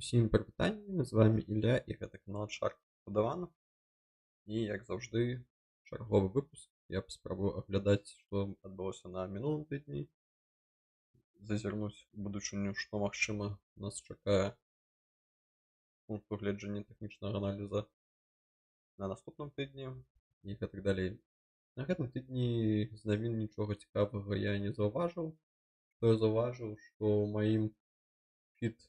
Усім прывітанне, з вами Ілля і гэта канал Шарк Падавана. І як заўжды чарговы выпуск. Я паспрабую аглядаць, што адбылося на мінулым тыдні, зазірнуць у будучыню, што магчыма нас чакае з пункту гледжання тэхнічнага аналіза на наступным тыдні і гэтак далей. На гэтым тыдні з навін нічога цікавага я не заўважыў. Што я заўважыў, што ў маім фід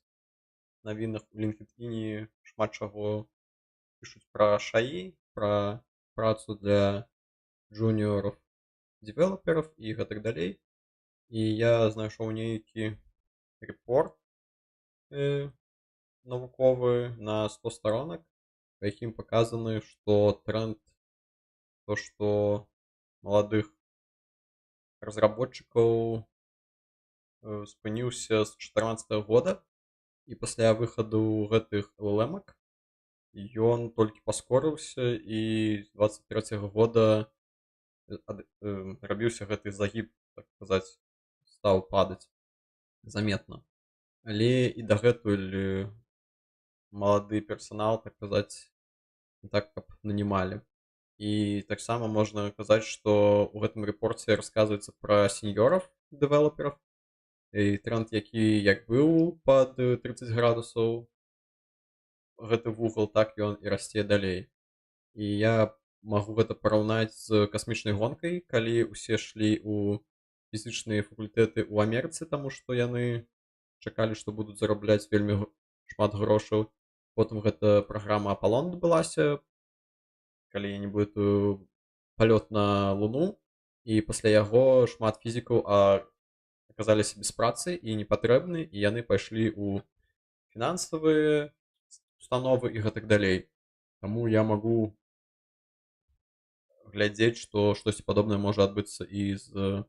навінах у LinkedIn шмат чаго пішуць пра шаі, пра працу для джуніоров дэвелаперов і гэтак далей. І я знайшоў нейкі рэпорт навуковы на 100 сторонак, па якім паказаны, што тренд, то што маладых разработчыкаў спыніўся з 2014 года, і пасля выхаду гэтых LLM-ак ён толькі паскорыўся, і з 23 года рабіўся гэты загіб, так сказаць, стаў падаць заметна. Але і дагэтуль малады персанал, так казаць, не так, каб нанімалі. І таксама можна казаць, што ў гэтым рэпорце расказваецца пра сеньёров дэвелаперов, і тренд, які як быў пад 30 градусаў, гэты вугал, так ён і расце далей. І я магу гэта параўнаць з касмічнай гонкай, калі ўсе шлі ў фізічныя факультэты ў Амерыцы, таму што яны чакалі, што будуць зарабляць вельмі шмат грошаў. Потым гэта праграма Апалон адбылася, калі я не блытаю, палёт на Луну, і пасля яго шмат фізікаў аказаліся без працы і непатрэбны, і яны пайшлі ў фінансавыя установы і гэтак далей. Таму я магу глядзець, што штосьці падобнае можа адбыцца і з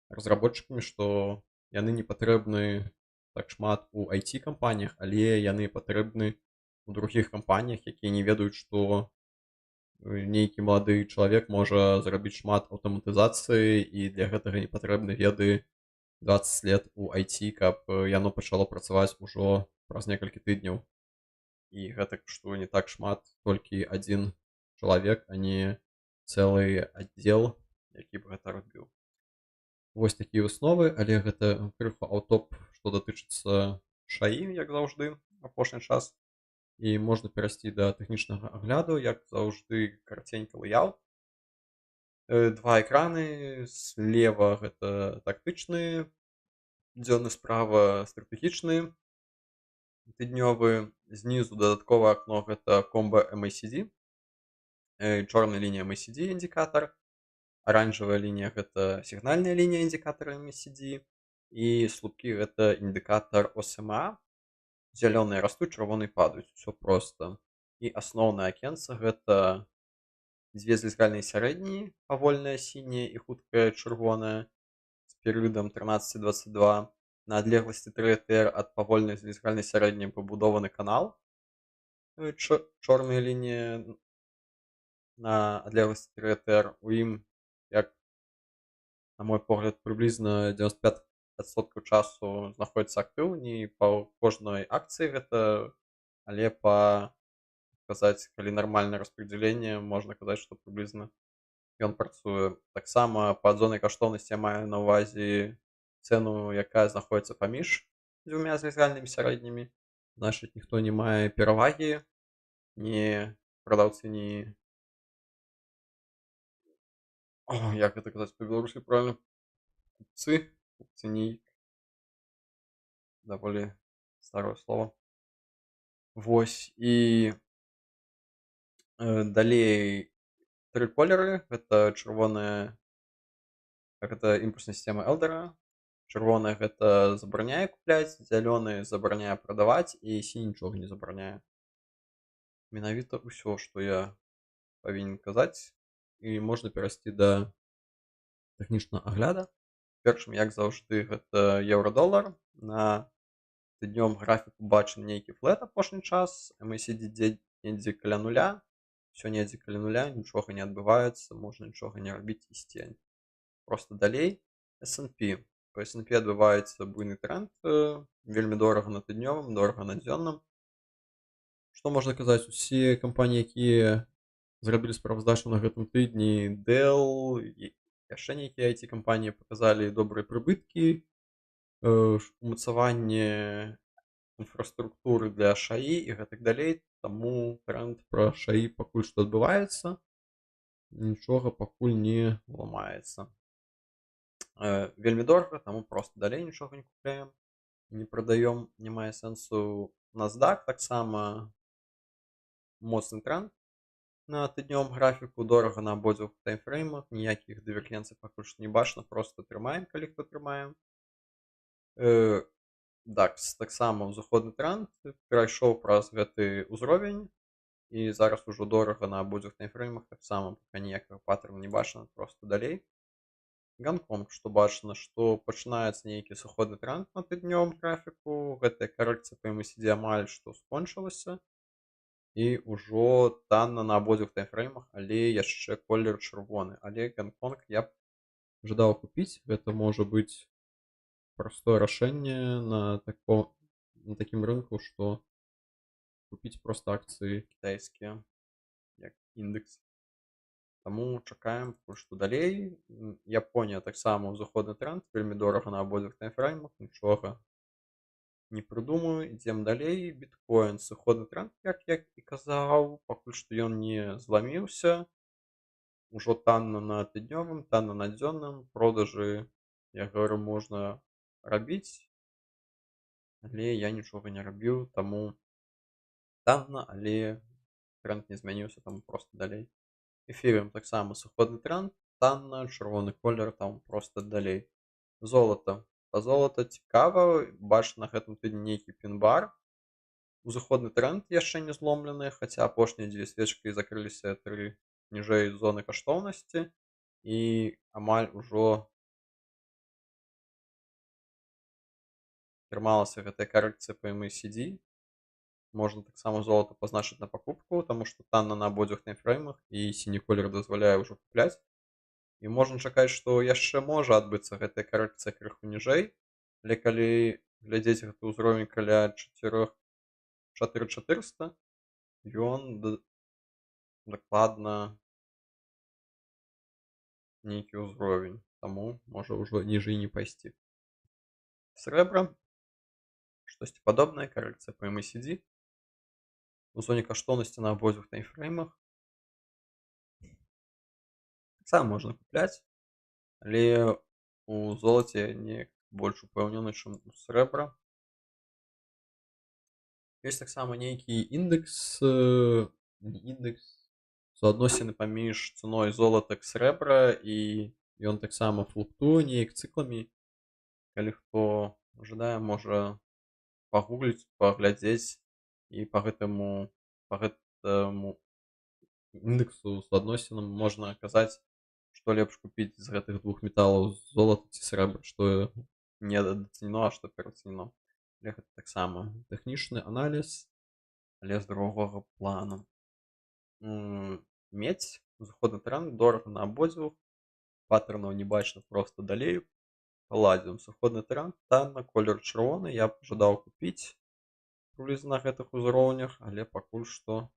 разработчыкамі, што яны не патрэбны так шмат у IT-кампаніях, але яны патрэбны у другіх кампаніях, якія не ведаюць, што нейкі малады чалавек можа зрабіць шмат аўтаматызацыі, і для гэтага не патрэбны веды 20 лет у IT, каб яно пачало працаваць ужо праз некалькі тыдняў. І гэта каштуе не так шмат, толькі адзін чалавек, а не цэлы аддзел, які б гэта рабіў. Вось такія высновы, але гэта крыху аўтоп, што датычыцца шаі, як заўжды, апошні час. І можна перайсці да тэхнічнага агляду, як заўжды, караценька лэйаут. Два экраны, злева гэта тактычны, дзённы справа стратэгічны, тыднёвы, знізу дадатковае акно гэта комба MACD, чорная лінія MACD індыкатар, аранжавая лінія гэта сігнальная лінія індыкатара MACD, і слупкі гэта індыкатар OSMA. Зялёныя растуць, чырвоныя падаюць, усё проста. І асноўнае акенца гэта дзве злізгальныя сярэднія, павольная сіняя і хуткая чырвоная, з перыядам 13-22. На адлегласці 3 ЭТР ад павольнай злізгальнай сярэдняй пабудованы канал. Чорная лінія на адлегласці 3 ЭТР. У ім, як на мой погляд, прыблізна 95% часу знаходзіцца актыў, не па кожнай акцыі гэта, але па, казаць, калі нармальнае распрэдзяленне, можна казаць, што прыблізна ён працуе. Таксама па зонай каштоўнасці я маю на ўвазе цэну, якая знаходзіцца паміж дзвюмя злізгальнымі сярэднімі. Значыць, ніхто не мае перавагі, ні прадаўцы, ні... як гэта казаць па-беларуску правільна? Купцы не... даволі старое слово. Вось, і далей 3 колеры. Гэта чырвоная, гэта імпульсная сістэма Элдера. Чырвоная гэта забараняе купляць, зялёны забараняе прадаваць, і сіні нічога не забараняе. Менавіта ўсё, што я павінен казаць, і можна перайсці да тэхнічнага агляда. Першым, як заўжды, гэта еўра-долар. На тыднёвым графіку бачым нейкі флэт апошні час, MACD недзе каля нуля, усё недзе каля нуля, нічога не адбываецца, можна нічога не рабіць, ісці проста далей. S&P. Па S&P адбываецца буйны тренд, вельмі дорага на тыднёвым, дорага на дзённым. Што можна казаць, усе кампаніі, якія зрабілі справаздачу на гэтым тыдні, Dell і яшчэ нейкія IT-кампаніі паказалі добрыя прыбыткі, умацаванне інфраструктуры для ШАІ і гэтак далей. Таму тренд пра ШАІ пакуль што адбываецца, нічога пакуль не ламаецца. Вельмі дорага, таму проста далей нічога не купляем, не прадаём, не мае сэнсу. NASDAQ таксама моцны тренд на тыднёвым графіку, дорага на абодвух таймфреймах, ніякіх дывергенцый пакуль што не бачна, проста трымаем, калі хто трымаем. DAX таксама ўзыходны тренд, перайшоў праз гэты ўзровень і зараз ужо дорага на абодвух таймфреймах, таксама пака ніякага паттерна не бачна, проста далей. Гонконг, што бачна, што пачынаецца нейкі сыходны тренд на тыднёвым графіку, гэтая карэкцыя па MACD амаль што скончылася і ўжо танна на абодвух таймфреймах, але яшчэ колер чырвоны. Але Гонконг я б жадаў купіць, гэта можа быць простое рашэнне на такім рынку, што купіць проста акцыі кітайскія, як індекс. Таму чакаем, пакуль што далей. Японія таксама ўзыходны тренд, вельмі дорага на абодвух таймфреймах, нічога не прыдумаю, ідзем далей. Біткоін сыходны тренд, як я і казаў, пакуль што ён не зламіўся. Ужо танна на тыднёвым, танна на дзённым, продажы, я гавару, можна рабіць, але я нічога не рабіў, таму танна, але тренд не змяніўся, таму проста далей. Эфірыум таксама сыходны тренд, танна, чырвоны колер, там проста далей. Золата. Па золата цікава, бачна на гэтым тыдні нейкі пін-бар. Узыходны тренд яшчэ не зломлены, хаця апошнія дзве свечкі закрыліся тры ніжэй зоны каштоўнасці і амаль ужо трымалася гэтая карэкцыя па MACD. Можна таксама золата пазначыць на пакупку, таму што танна на абодвух таймфреймах і сіні колер дазваляе ўжо купляць. І можна чакаць, што яшчэ можа адбыцца гэтая карэкцыя крыху ніжэй, але калі глядзець гэты ўзровень каля 4400, ён дакладна нейкі ўзровень, таму можа ўжо ніжэй не пайсці. Срэбра, штосьці падобнае, карэкцыя па MACD. У зоне каштоўнасці на абодвух таймфреймах. Таксама можна купляць, але у золаце неяк больш упэўнены, чым у срэбра. Ёсць таксама нейкі індекс, не індекс, суадносіны паміж цаной золата к срэбра, і ён таксама флуктуе неяк цыкламі. Калі хто жадае, можа пагугліць, паглядзець, і па гэтаму індексу суадносінам можна казаць, што лепш купіць з гэтых двух металаў, золата ці срэбра, што недацанено, а што перацанено. Але гэта таксама тэхнічны аналіз, але з другога плану. Медзь, узыходны тренд, дорага на абодвух, паттернаў не бачна, проста далей. Паладзіум, сыходны тренд, танна, колер чырвоны, я б жадаў купіць прыблізна на гэтых узроўнях, але пакуль што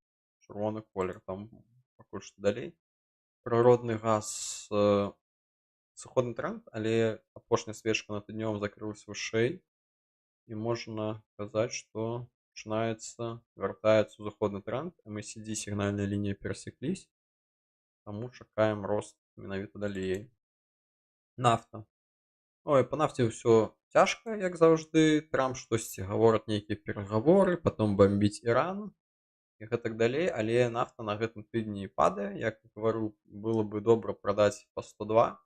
чырвоны колер, там пакуль што далей. Прыродны газ, сыходны тренд, але апошняя свечка на тыднёвым закрылася вышэй, і можна казаць, што пачынаецца, вяртаецца ўзыходны тренд, MACD, сігнальная лінія перасекліся, таму чакаем рост менавіта далей. Нафта. Ой, па нафце ўсё цяжка, як заўжды. Трамп штосьці гаворыць, нейкія перагаворы, потом бамбіць Іран і гэтак далей, але нафта на гэтым тыдні падае. Як гавару, было бы добра прадаць па 102,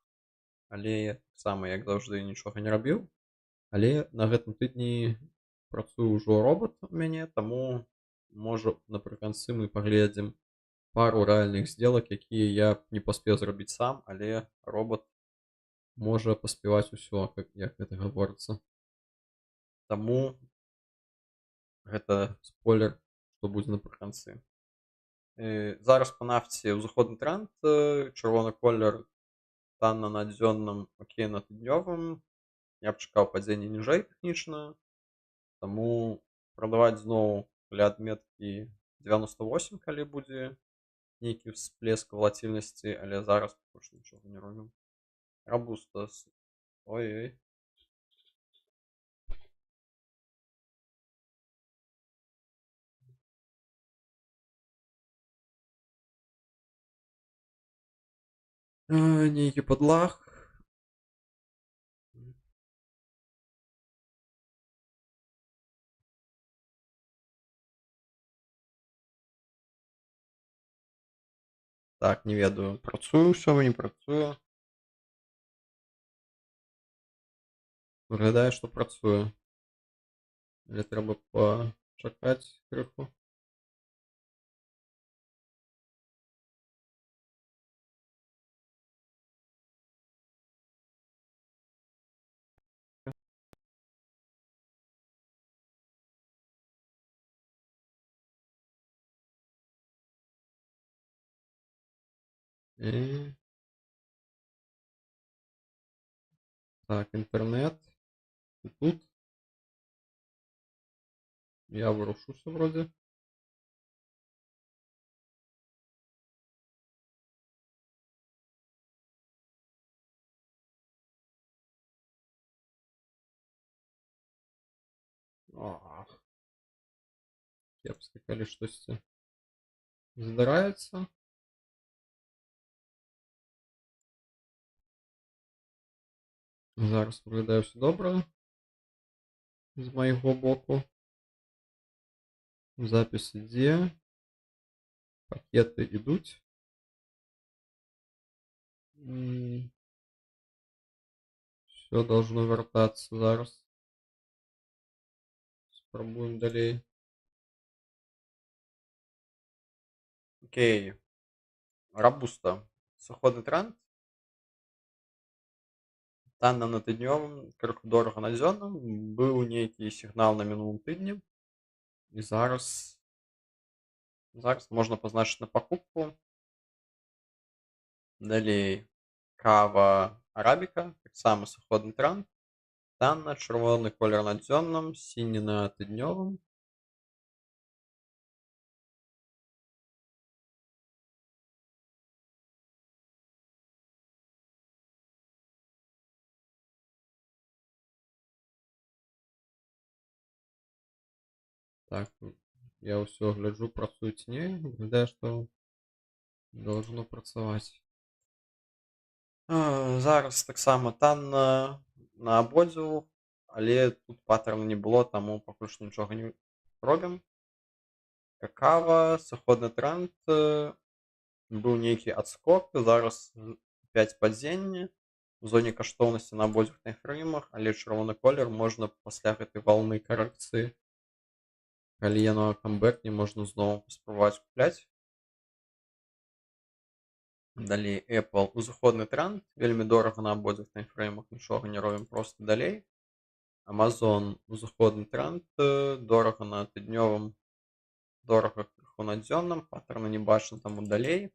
але я таксама, як заўжды, нічога не рабіў. Але на гэтым тыдні працуе ўжо робот у мяне, таму можа напрыканцы мы паглядзім пару рэальных сделак, якія я не паспеў зрабіць сам, але робот можа паспяваць усё, як гэта гаворыцца. Таму гэта спойлер, што будзе напрыканцы. Зараз па нафце ўзыходны тренд, чырвоны колер, танна на дзённым, окей на тыднёвым. Я б чакаў падзенне ніжэй тэхнічна, таму прадаваць зноў каля адметкі 98, калі будзе нейкі всплеск валатильнасці, але зараз пакуль што нічога не робім. Рабуста. Ой-ой. Нейкі падлаг. Так, не ведаю, працуе ўсё, не працуе. Выглядае, што працуе. Але трэба пачакаць крыху. І... Так, інтэрнет. І тут. Я вырушуся вроде. Кепска, калі штосьці здараецца. Зараз выглядае ўсё добра. З майго боку. Запіс ідзе. Пакеты ідуць. Все должно вертаться зараз. Спробуем далей. Окей. Рабуста. Сыходны тренд. Танна на тыднёвым, крыху дорага на дзённым. Быў нейкі сігнал на мінулым тыдні. І зараз можна пазначыць на пакупку. Далей кава арабіка, таксама сыходны тренд. Танна, чырвоны колер на дзённым, сіні на тыднёвым. Так, я ўсё гляджу, працую ці не. Выглядае, што должно працаваць. Зараз таксама танна на абодвух, але тут паттерна не было, таму пакуль што нічога не робім. Какава, сыходны тренд, быў нейкі адскок, зараз 5 падзенне у зоне каштоўнасці на абодвух таймфреймах, але чырвоны колер можна пасля гэтай валны карэкцыі, калі яно камбэкне, можна зноў паспрабаваць купляць. Далей Apple узыходны тренд, вельмі дорага на абодвух таймфреймах, нічога не робім, проста далей. Amazon узыходны тренд, дорага на тыднёвым, дорага крыху на дзённым, паттерна не бачна, таму далей.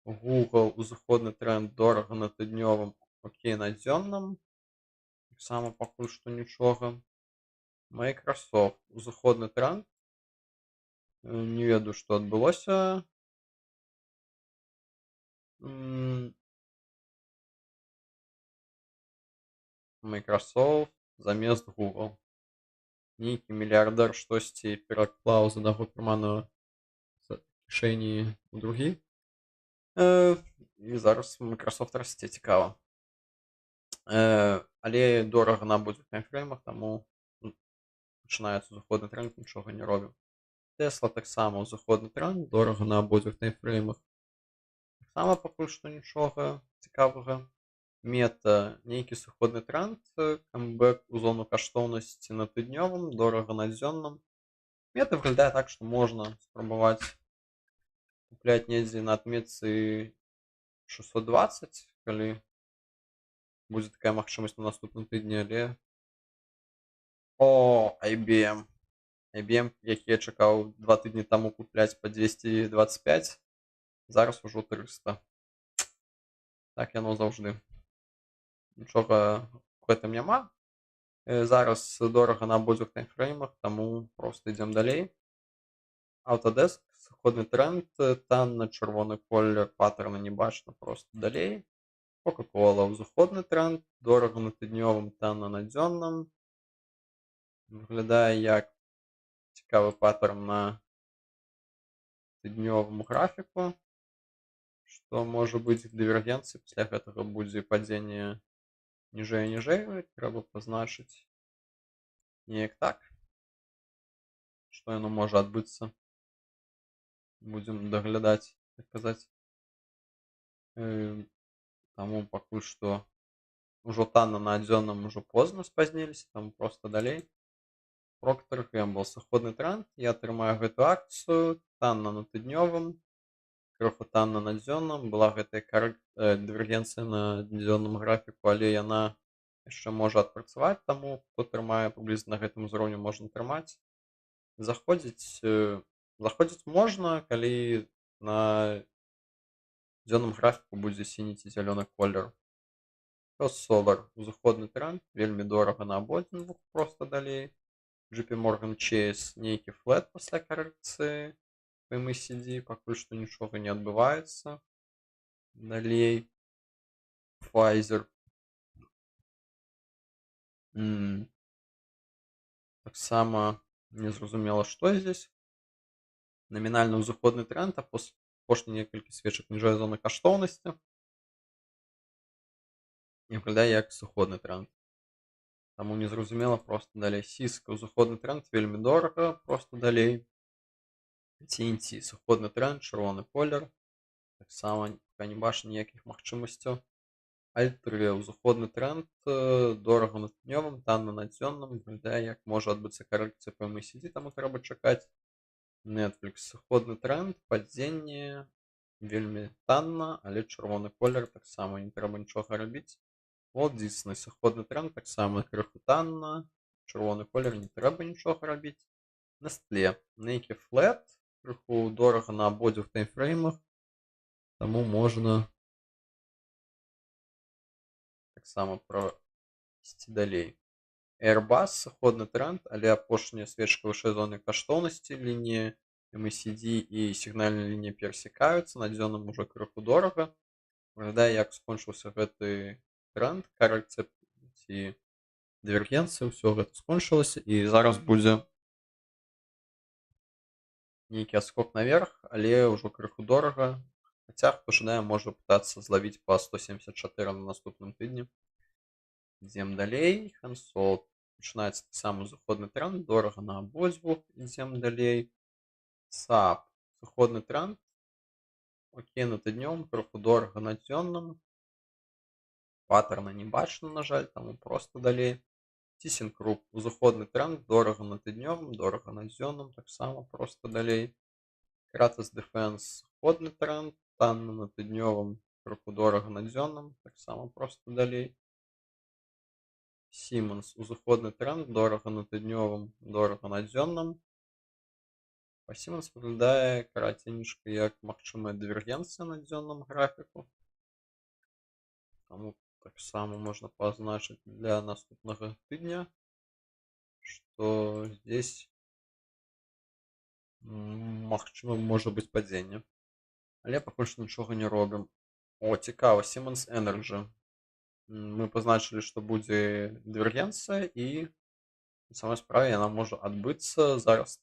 Google узыходны тренд, дорага на тыднёвым, окей на дзённым. Таксама пакуль што нічога. Microsoft узыходны тренд. Не ведаю, што адбылося. Microsoft замест Google. Нейкі мільярдэр штосьці пераклаў з аднаго кармана кішэні ў другі. І зараз Microsoft расце, цікава. Але дорага на абодвух таймфреймах, таму пачынаецца узыходны тренд, нічога не робім. Tesla таксама узыходны тренд, дорага на абодвух таймфреймах. Таксама пакуль што нічога цікавага. Мета, нейкі сыходны тренд, камбэк у зону каштоўнасці на тыднёвым, дорага на дзённым. Мета выглядае так, што можна спрабаваць купляць недзе на адметцы 620, калі будзе такая магчымасць на наступным тыдні, але IBM. IBM, які я чакаў 2 тыдні таму купляць па 225, зараз ужо 300. Так яно заўжды. Нічога ў гэтым няма. Зараз дорага на абодвух таймфреймах, таму проста ідзём далей. Autodesk, сыходны тренд, танна, чырвоны колер, паттерна не бачна проста далей. Coca-Cola, узыходны тренд, дорага на тыднёвым, танна на дзённым. Выглядае як цікавы паттерн на тыднёвым графіку, што можа быць дывергенцыяй, пасля гэтага будзе падзенне ніжэй і ніжэй, трэба пазначыць неяк так, што яно можа адбыцца. Будзем даглядаць, так казаць. Таму пакуль што ўжо танна на дзённым ужо позна спазніліся, таму проста далей. Procter & Gamble, сыходны тренд, я трымаю гэту акцыю, танна на тыднёвым, крыху танна на дзённым, была гэтая дывергенцыя на дзённым графіку, але яна яшчэ можа адпрацаваць, таму хто трымае прыблізна на гэтым узроўню, можна трымаць. Заходзіць можна, калі на дзённым графіку будзе сіні ці зялёны колер. First Solar, узыходны тренд, вельмі дорага на абодвух двух проста далей. JP Morgan Chase, нейкі флэт пасля карэкцыі по MACD, пакуль што нічога не адбываецца. Далей Pfizer. Таксама незразумела, што здесь. Намінальны ўзыходны тренд, а апошні некалькі свечак ніжэй зоны каштоўнасці. І выглядае як сыходны тренд. Таму незразумела проста далей. Cisco, узыходны тренд, вельмі дорага, проста далей. TNT, сыходны тренд, чырвоны колер. Таксама не бачу ніякіх магчымасцяў. Altria, узыходны тренд, дорага на тыднёвым, танна на дзённым, выглядае як можа адбыцца карэкцыя по MACD, таму трэба чакаць. Netflix, сыходны тренд, падзенне, вельмі танна, але чырвоны колер, таксама не трэба нічога рабіць. Walt Disney, сыходны тренд, таксама крыху танна, чырвоны колер, не трэба нічога рабіць. Nestlé, нейкі флэт, крыху дорага на абодвух таймфреймах, таму можна таксама прайсці далей. Airbus, сыходны тренд, але апошняя свечка вышэй зоны каштоўнасці, лінія MACD і сігнальная лінія перасекаюцца, на дзённым ужо крыху дорага. Выглядае, як скончыўся гэты тренд, карэкцыя ці дывергенцыя, ўсё гэта скончылася, і зараз будзе нейкі адскок наверх, але ўжо крыху дорага. Хаця, хто жадае, можа пытацца злавіць па 174 на наступным тыдні. Ідзем далей. Hansol, пачынаецца таксама узыходны тренд, дорага на абодвух. Ідзем далей. SAP, сыходны тренд, окей на тыднём, крыху дорага на дзённым. Паттерна не бачна, на жаль, таму проста далей. ThyssenKrupp, узыходны тренд, дорага на тыднёвым, дорага на дзённым, таксама проста далей. Kratos Defense, сыходны тренд, танна на тыднёвым, крыху дорага на дзённым, таксама проста далей. Siemens, узыходны тренд, дорага на тыднёвым, дорага на дзённым. Па Siemens выглядае караценечка як магчымая дывергенцыя на дзённым графіку. Таму таксама можна пазначыць для наступнага тыдня, што здесь магчыма можа быць падзенне. Але пакуль што нічога не робім. О, цікава, Siemens Energy. Мы пазначылі, што будзе дывергенцыя, і на самой справе яна можа адбыцца. Зараз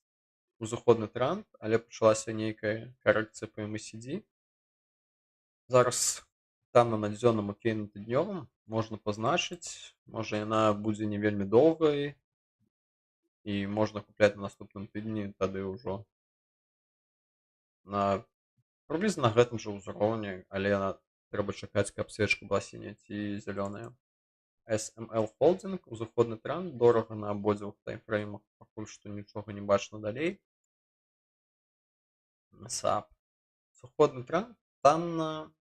узыходны тренд, але пачалася нейкая карэкцыя по MACD. Зараз танна на дзённым, окей на тыднёвым можна пазначыць. Можа яна будзе не вельмі доўгай, і можна купляць на наступным тыдні, тады ўжо на прыблізна на гэтым жа ўзроўні, але трэба чакаць, каб свечка была сіняя ці зялёная. SML Holding, узыходны тренд, дорага на абодвух таймфреймах, пакуль што нічога не бачна далей. SAP, сыходны тренд, танна,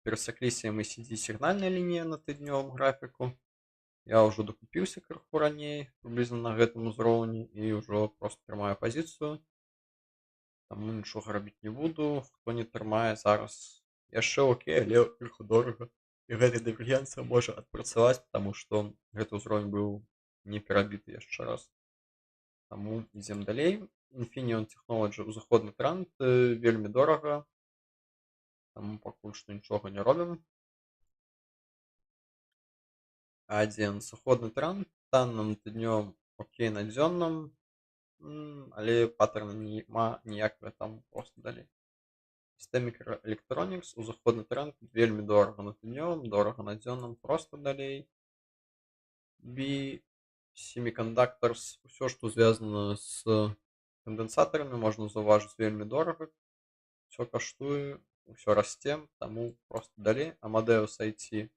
перасекліся MACD сігнальная лінія на тыднёвым графіку. Я ўжо дакупіўся крыху раней, прыблізна на гэтым узроўні, і ўжо проста трымаю пазіцыю. Таму нічога рабіць не буду. Хто не трымае зараз, яшчэ окей, але крыху дорага. І гэта дывергенцыя можа адпрацаваць, таму што гэты ўзровень быў не перабіты яшчэ раз. Таму ідзем далей. Infineon Technology узыходны тренд, вельмі дорага, таму пакуль што нічога не робім. А1 сыходны тренд, танна на тыднём, окей на дзённым, але паттерна няма ніякага, там проста далей. Systemic Electronics узыходны тренд, вельмі дорага на тыднём, дорага на дзённым, проста далей. B Semiconductors, усё, што звязана з кандэнсатарамі, можна заўважыць, вельмі дорага. Усё каштуе, усё расце, таму проста далей. Amadeus IT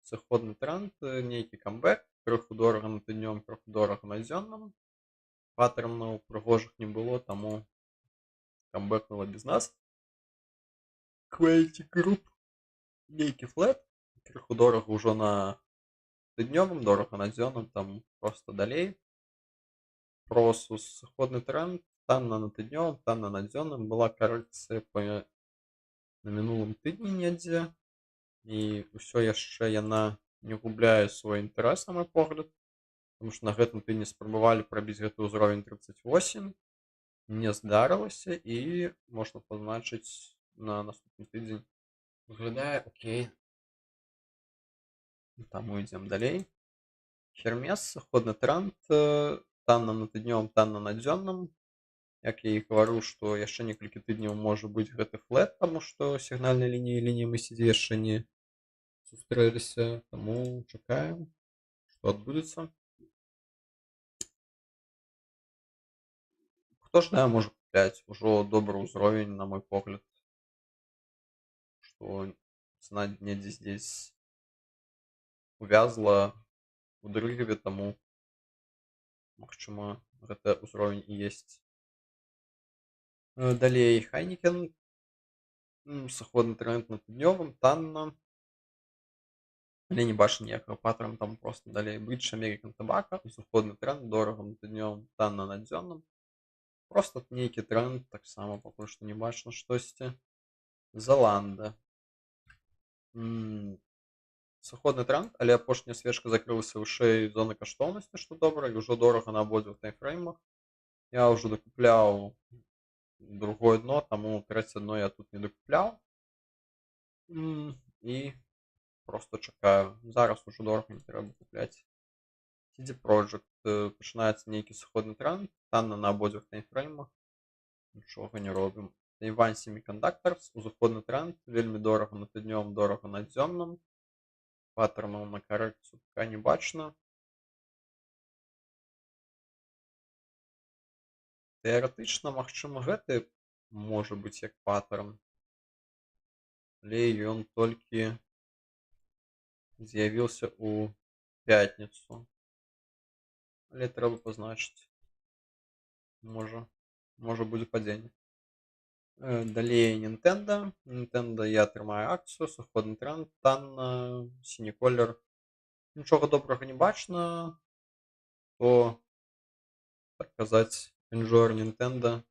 сыходны тренд, нейкі камбэк, крыху дорага на тыднём, крыху дорага на дзённым. Паттернаў прыгожых не было, таму камбэкнула без нас. Quality Group, нейкі флэт, крыху дорага ўжо на тыднёвым, дорага на дзённым, там проста далей. Prosus сыходны тренд, танна на тыднёвым, танна на дзённым, была карэкцыя на мінулым тыдні недзе, і ўсё яшчэ яна не губляе свой інтарэс, на мой погляд, потому што на гэтым тыдні спрабавалі прабіць гэты ўзровень 38, не здарылася, і можна пазначыць на наступны тыдзень выглядае окей. Таму ідзем далей. Hermes сыходны тренд, танна на тыднёвым, танна на дзённым. Як я і гаварыў, што яшчэ некалькі тыдняў можа быць гэты флэт, таму што сігнальнай лініі і лініі MACD яшчэ не сустрэліся, таму чакаем, што адбудзецца. Хто ж да можа купляць? Ужо добры ўзровень, на мой погляд, што цана недзе здесь увязла у дрыгаве, таму магчыма гэта ўзровень і ёсць. Далей Heineken, сыходны тренд на тыднёвым, танна, але не бачу ніякага паттерна, там проста далей. British American Tobacco, сыходны тренд, дорага на тыднёвым, танна на дзённым. Проста нейкі тренд, таксама пакуль што не бачна штосьці. Zalando, сыходны тренд, але апошняя свечка закрылася вышэй зоны каштоўнасці, што добра, і ўжо дорага на абодвух таймфреймах. Я ўжо дакупляў другое дно, таму трэцяе дно я тут не дакупляў. І проста чакаю. Зараз ужо дорага не трэба купляць. CD Projekt, пачынаецца нейкі сыходны тренд, танна на абодвух таймфреймах, нічога не робім. Taiwan Semiconductors, узыходны тренд, вельмі дорага на тыднёвым, дорага на дзённым. Паттернаў на карэкцыю пака не бачна. Тэарэтычна, магчыма, гэты можа быць як паттерн, але ён толькі з'явіўся ў пятніцу. Але трэба пазначыць. Можа будзе падзенне. Далей Nintendo. Nintendo я трымаю акцыю, сыходны тренд, танна, сіні колер. Нічога добрага не бачна, то, так казаць, enjoy Nintendo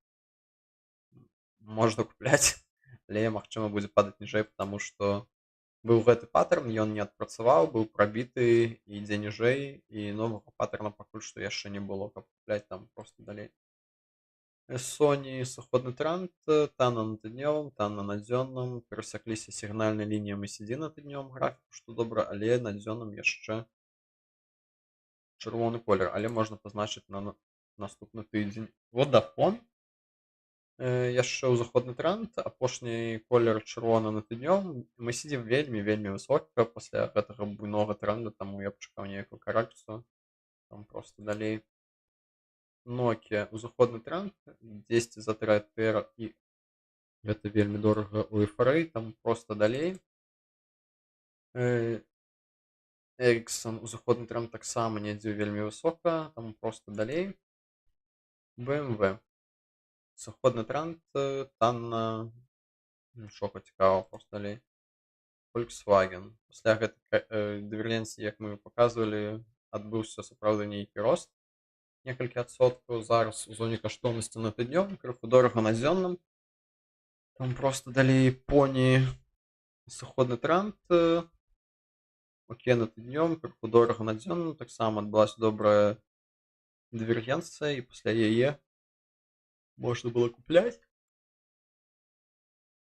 можна купляць, але магчыма будзе падаць ніжэй, потому што быў гэты паттерн, ён не адпрацаваў, быў прабіты, і ідзе ніжэй, і новага паттерна пакуль што яшчэ не было, каб купляць там проста далей. Sony сыходны тренд, танна на тыднёвым, танна на дзённым, перасякліся сігнальнай лініі MACD на тыднёвым графіку, што добра, але на дзённым яшчэ чырвоны колер, але можна пазначыць на наступны тыдзень. Vodafone, яшчэ ўзыходны тренд, апошні колер чырвона на тыднёвым, MACD вельмі высока пасля гэтага буйнога тренда, таму я пачакаў нейкую карэкцыю, там проста далей. Nokia узыходны тренд, 10 за TR, і гэта вельмі дорага у FRA, там проста далей. Ericsson узыходны тренд таксама недзе вельмі высока, там проста далей. BMW сыходны тренд, танна, нічога цікавага, проста далей. Volkswagen, пасля гэтай дыверсіі, як мы паказвалі, адбыўся сапраўды нейкі рост, некалькі адсоткаў. Зараз у зоне каштоўнасці на тыднёвым, крыху дорага на дзённым, там проста далей. Pony сыходны тренд, окей на тыднёвым, крыху дорага на дзённым, таксама адбылася добрая дывергенцыя, і пасля яе можна было купляць,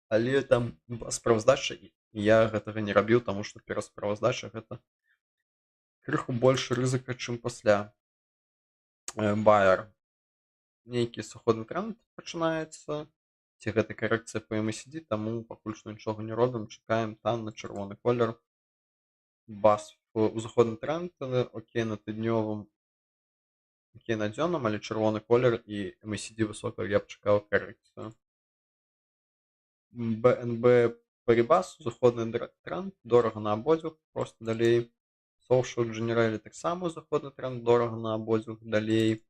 але там была справаздача, і я гэтага не рабіў, таму што перад справаздачай гэта крыху больш рызыка, чым пасля. Байер. Нейкі сыходны тренд пачынаецца, ці гэта карэкцыя па MACD, таму пакуль што нічога не робім, чакаем танны чырвоны колер. Бас узыходны тренд, окей на тыднёвым, окей на дзённым, але чырвоны колер і MACD высока, я б чакаў карэкцыю. BNB Paribas, узыходны тренд, дорага на абодвух, проста далей. Social Generali таксама узыходны тренд, дорага на абодвух, далей.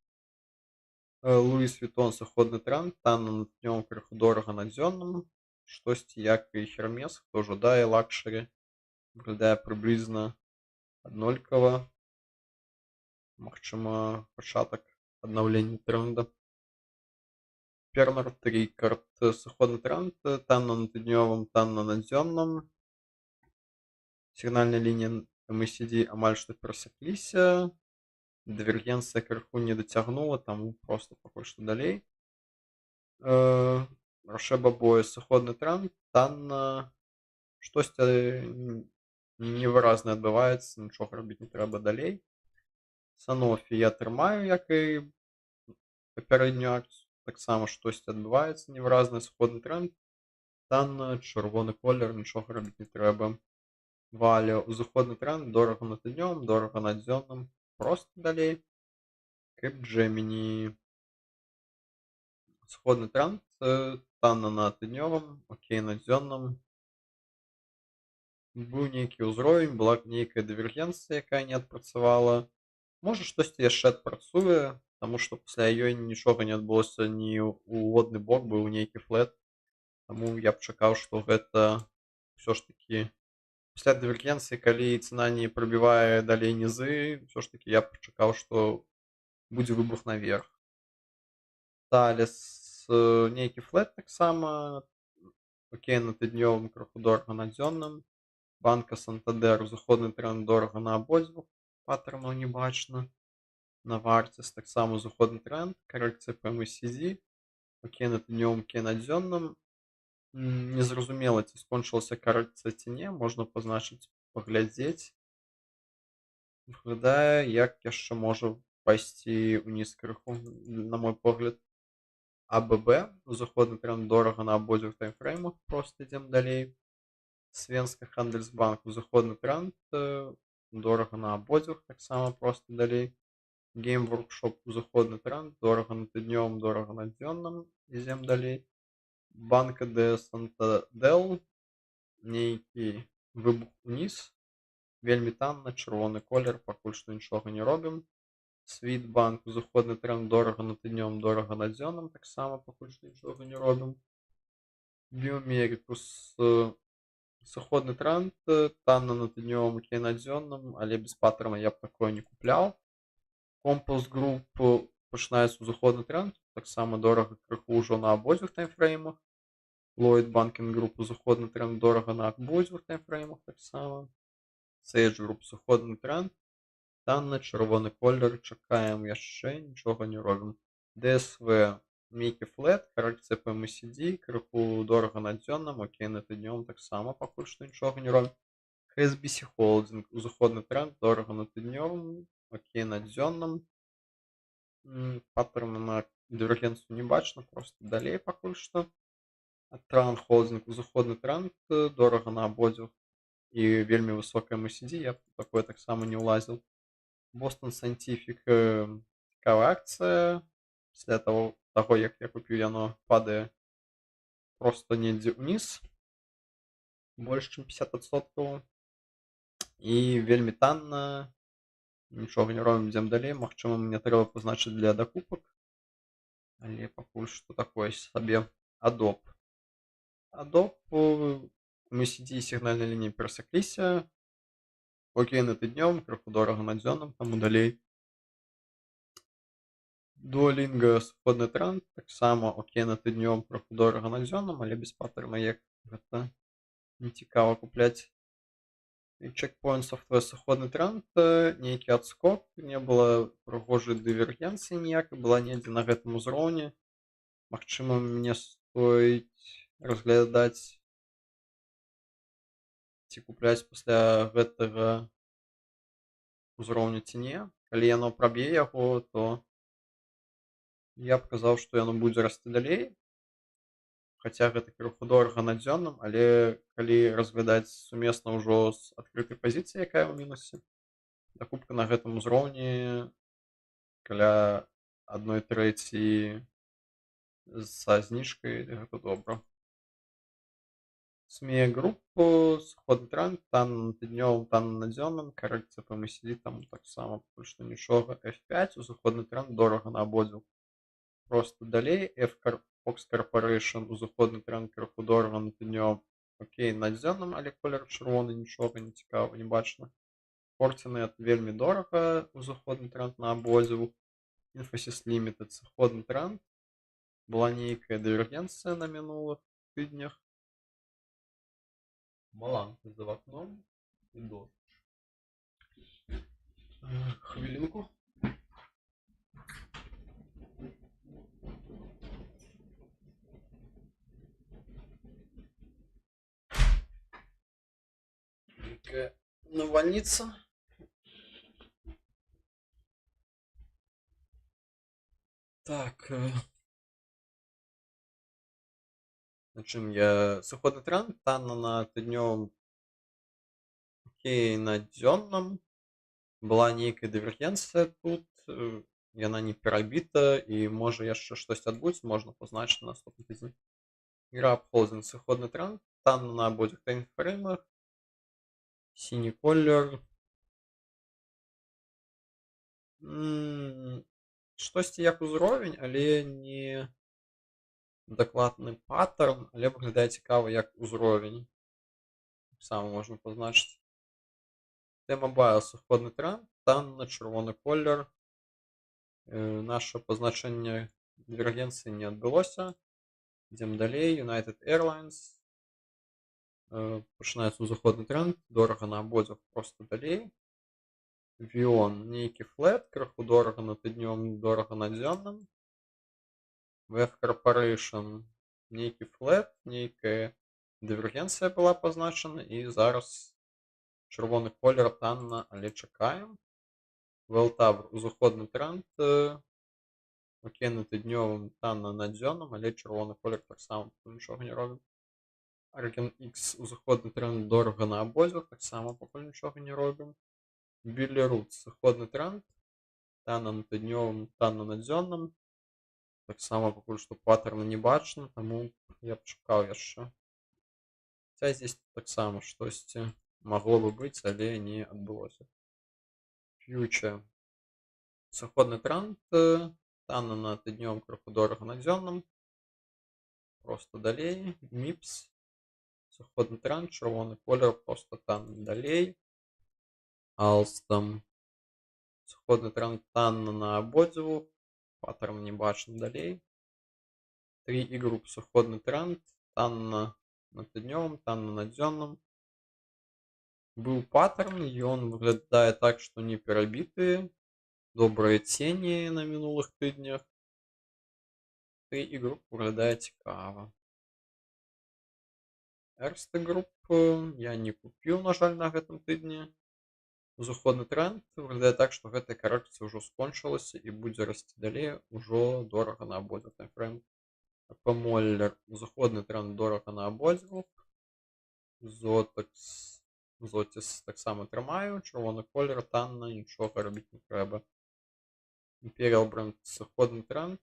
Louis Vuitton сыходны тренд, танна на днём, крыху дорага на дзённым, штосьці як і Hermes, хто жадае лакшэры, выглядае прыблізна аднолькава, магчыма пачатак аднаўлення трэнда. Pernod Ricard сыходны тренд, танна на тыднёвым, танна на дзённым, сігнальная лінія MACD амаль што перасекліся, дывергенцыя крыху не дацягнула, таму проста пакуль што далей. Roche Bobois сыходны тренд, танна, штосьці невыразна адбываецца, нічога рабіць не трэба далей. Sanofi я трымаю, як і папярэднюю акцыю, таксама штосьці адбываецца, невыразны сыходны тренд, танна, чырвоны колер, нічога рабіць не трэба. Вале узыходны тренд, дорага на тыднёвым, дорага на дзённым, проста далей. Capgemini сыходны тренд, танна на тыднёвым, окей на дзённым. Быў нейкі ўзровень, была нейкая дывергенцыя, якая не адпрацавала. Можа штосьці яшчэ адпрацуе, таму што пасля ёй нічога не адбылося, ні ў адны бок, быў нейкі флэт. Таму я б чакаў, што гэта ўсё ж такі пасля дывергенцыі, калі цана не прабівае далей нізы, ўсё ж такі я б чакаў, што будзе выбух наверх. Thales нейкі флэт таксама, окей на тыднёвым, крыху дорага на дзённым. Банка Santander, узыходны тренд, дорага на абодвух, паттернаў не бачна. Novartis таксама узыходны тренд, карэкцыя па MACD, окей на тыднёвым, окей на дзённым. Незразумела, ці скончылася карэкцыя ці не, можна пазначыць, паглядзець. Выглядае, як яшчэ можа пайсці ўніз крыху, на мой погляд. ABB, узыходны тренд, дорага на абодвух таймфреймах, проста ідзем далей. Svenska Handelsbank, узыходны тренд, дорага на абодвух, таксама проста далей. Game Workshop, узыходны тренд, дорага на тыднёвым, дорага на дзённым, ідзем далей. Banco de Santander, нейкі выбух уніз, вельмі танна, чырвоны колер, пакуль што нічога не робім. Swedbank, узыходны тренд, дорага на тыднёвым, дорага на дзённым, таксама пакуль што нічога не робім. Biomericus сыходны тренд, танна на тыднёвым, окей на дзённым, але без паттерна я б такое не купляў. Compass Group пачынаецца узыходны тренд, таксама дорага крыху ўжо на абодвух таймфреймах. Lloyd Banking Group узыходны тренд, дорага на абодвух таймфреймах таксама. Sage Group сыходны тренд, танна, чырвоны колер, чакаем яшчэ, нічога не робім. DSV нейкі флэт, карэкцыя па MACD, крыху дорага на дзённым, окей на тыднёвым, таксама пакуль што нічога не робім. HSBC Holding, узыходны тренд, дорага на тыднёвым, окей на дзённым. Паттерна на дывергенцыю не бачна, проста далей пакуль што. Tran Holding, узыходны тренд, дорага на абодвух і вельмі высокая MACD, я б такое таксама не ўлазіў. Boston Scientific, цікавая акцыя, пасля таго, як я купіў, яно падае проста недзе ўніз, больш чым 50%. І вельмі танна, нічога не робім, ідзем далей, магчыма, мне трэба пазначыць для дакупак, але пакуль што такое сабе. Adobe, MACD і сігнальнай лініі перасекліся, окей на тыднёвым, крыху дорага на дзённым, таму далей. Duolingo сыходны тренд, таксама окей на тыднёвым, крыху дорага на дзённым, але без паттерна, як гэта не цікава купляць. І чекпоінт софтвер сыходны тренд, нейкі адскок, не было прыгожай дывергенцыі ніякай, была недзе на гэтым узроўні. Магчыма, мне стоіць разглядаць ці купляць пасля гэтага узроўню ці не. Калі яно праб'е яго, то я б казаў, што яно будзе расці далей. Хаця гэта крыху дорага на дзённым, але калі разглядаць сумесна ўжо з адкрытай пазіцыяй, якая ў мінусе, дакупка на гэтым узроўні каля 1/3 са зніжкай, гэта добра. СМЕ групу, сыходны тренд, тан на тыднёвым, тан на дзённым, карэкцыя па MACD, там таксама пакуль што нічога. F5, узыходны тренд, дорага на абодвух. Просто далей, Fox Corporation, узыходны тренд, крыху дорага на тыднёвым. Окей, на дзённым, але колер чырвоны, нічога не цікава, не бачна. Fortinet вельмі дорага, узыходны тренд на абодвух. Infosys Limited, сыходны тренд. Была нейкая дывергенцыя на мінулых тыднях. Маланка за вакном і дождь. Хвилинку. Навальница. Так. На чым я сыходны тренд, танна на тыднёвым, окей, на дзённым. Была нейкая дывергенцыя тут, яна не перабіта, і можа яшчэ штосьці адбудзецца, можна пазначыць на наступны тыдзень. Grab Holding, сыходны тренд, танна на абодвух таймфреймах. Сіні колер. Штосьці як узровень, але не дакладны паттерн, але выглядае цікава як узровень. Таксама можна пазначыць. T-Mobile, сыходны тренд, тан на чырвоны колер. Наша пазначэнне дывергенцыі не адбылося. Ідзем далей. United Airlines. Пачынаецца узыходны тренд, дорага на абодвух, просто далей. Vion, нейкі флэт, крыху дорага на тыднёвым, дорага на дзённым. Web Corporation, нейкі флэт, нейкая дывергенцыя была пазначана, і зараз чырвоны колер танна, але чакаем. Welltower, узыходны тренд, окей, на тыднёвым, танна на дзённым, але чырвоны колер таксама нічога не робім. Argen X, узыходны тренд, дорага на абодвух, таксама пакуль нічога не робім. Billerud, сыходны тренд, танна на тыднёвым, танна на дзённым. Таксама пакуль што паттерна не бачна, таму я б чакаў яшчэ. Хаця здесь таксама штосьці магло бы быць, але не адбылося. Future, сыходны тренд, танна на тыднёвым, крыху дорага на дзённым. Просто далей. MIPS, сыходны тренд, чырвоны колер, просто танна далей. Alstom, сыходны тренд, танна на абодвух, паттерн не бачны далей. 3i Group, сыходны тренд, танна на тыднёвым, танна на дзённым. Быў паттерн, ён выглядае так, што не перабіты. Добрыя цені на мінулых тыднях. 3i Group выглядае цікава. Erste Group я не купіў, на жаль, на гэтым тыдні. Узыходны тренд выглядае так, што гэтая карэкцыя ўжо скончылася і будзе расці далей, ужо дорага на абодвух таймфреймах. Moller, узыходны тренд, дорага на абодвух. Zotis таксама трымаю, чырвоны колер, танна, нічога рабіць не трэба. Imperial Brand, сыходны тренд,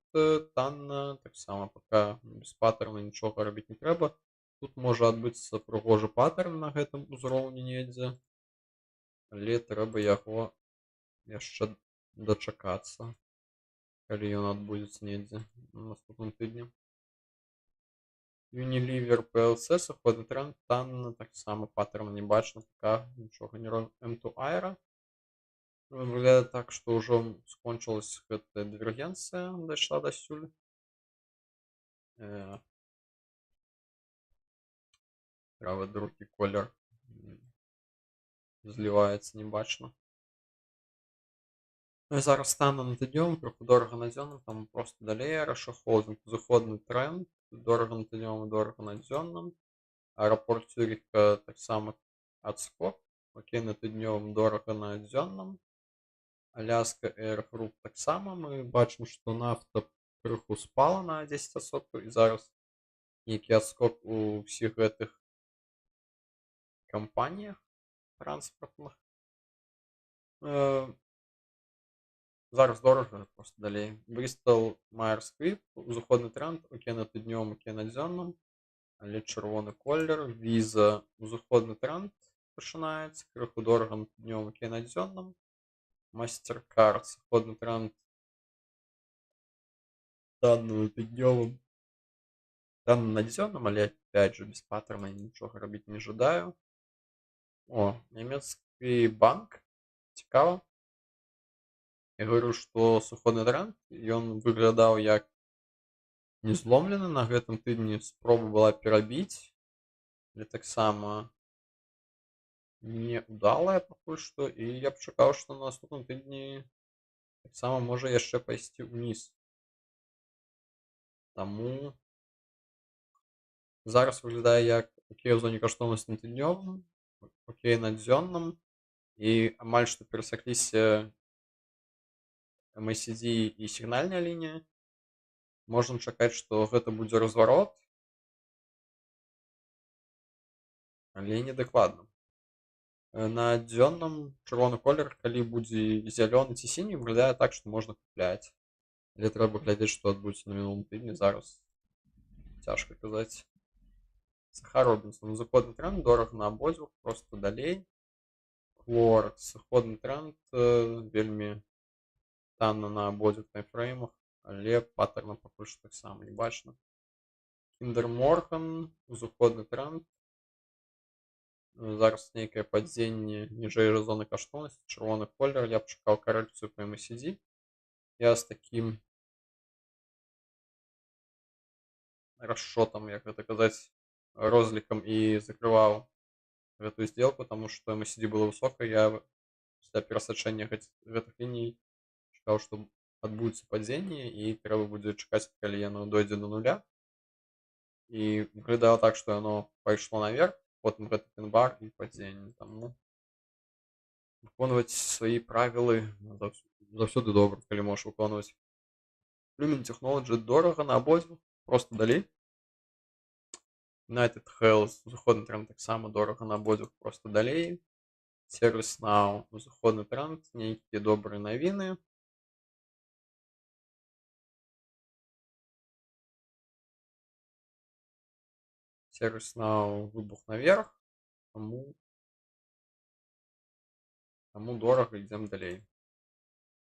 танна, таксама пака без паттерна нічога рабіць не трэба. Тут можа адбыцца прыгожы паттерн на гэтым узроўні недзе, але трэба яго яшчэ дачакацца, калі ён адбудзецца недзе на наступным тыдні. Unilever PLC, сыходны тренд, танна, таксама паттерна не бачна, пака нічога не робім. M2 Aero, выглядае так, што ўжо скончылась гэтая дывергенцыя, дайшла дасюль. Правы другі колер злівається, не бачно. Ну і зараз стане над днем, трохи дорого над дзённым, там просто далей Аэрошахолдинг, узыходны тренд, дорага над днём, дорага над дзённым. Аэропорт Цюріха таксама адскок, окей над днём, дорага на дзённым. Аляска Air Group таксама мы бачым, што нафта крыху спала на 10%, і зараз нейкі адскок у ўсіх гэтых кампаніях транспартных. Зараз дорага просто далей. Bristol Myers Squibb, узыходны тренд, окей над днём, окей над дзённым, але чырвоны колер. Visa, узыходны тренд пачынаецца, крыху дорага над днём, окей над дзённым. Mastercard, сыходны тренд, танны над днём, танны над дзённым, але опять же без паттерна нічога рабіць не жадаю. О, нямецкі банк, цікава. Я говорю, што сыходны тренд, ён выглядаў як не зломлены на гэтым тыдні, спроба была перабіць, але таксама неудалая пакуль што, і я б чакаў, што на наступным тыдні таксама можа яшчэ пайсці ўніз. Таму зараз выглядае як окей у зоне каштоўнасці над днём, окей над дзённым, і амаль што перасекліся MACD і сігнальная лінія. Можна чакаць, што гэта будзе разварот, але не дакладна. На дзённым чырвоны колер, калі будзе зялёны ці сіні, выглядае так, што можна купляць. Але трэба глядзець, што адбудзецца на мінулым тыдні, зараз цяжка казаць. Саха Робінсон, узыходны тренд, дорага на абодвух, просто далей. Clorox, сыходны тренд, вельмі танна на абодвух таймфреймах, але паттерна пакуль што таксама не бачна. Kinder Morgan, узыходны тренд. Зараз нейкае падзенне ніжэй зоны каштоўнасці, чырвоны колер, я б чакаў карэкцыю па MACD. Я з такім расчотам, як гэта казаць, розлікам і закрываў гэтую сделку, таму што MACD было высокай, я пасля перасачэння гэтых ліній чакаў, што адбудзецца падзенне, і трэба будзе чакаць, калі яно дойдзе до нуля. І выглядала так, што яно пайшло наверх, потым гэты пін-бар і падзенне. Таму выконваць свае правілы заўсёды добра, калі можаш выконваць. Lumen Technology дорага на абодвух, просто далей. United Health, узыходны тренд таксама дорага на абодвух, просто далей. ServiceNow, узыходны тренд, нейкія добрыя навіны. ServiceNow выбух наверх, таму дорага, ідзем далей.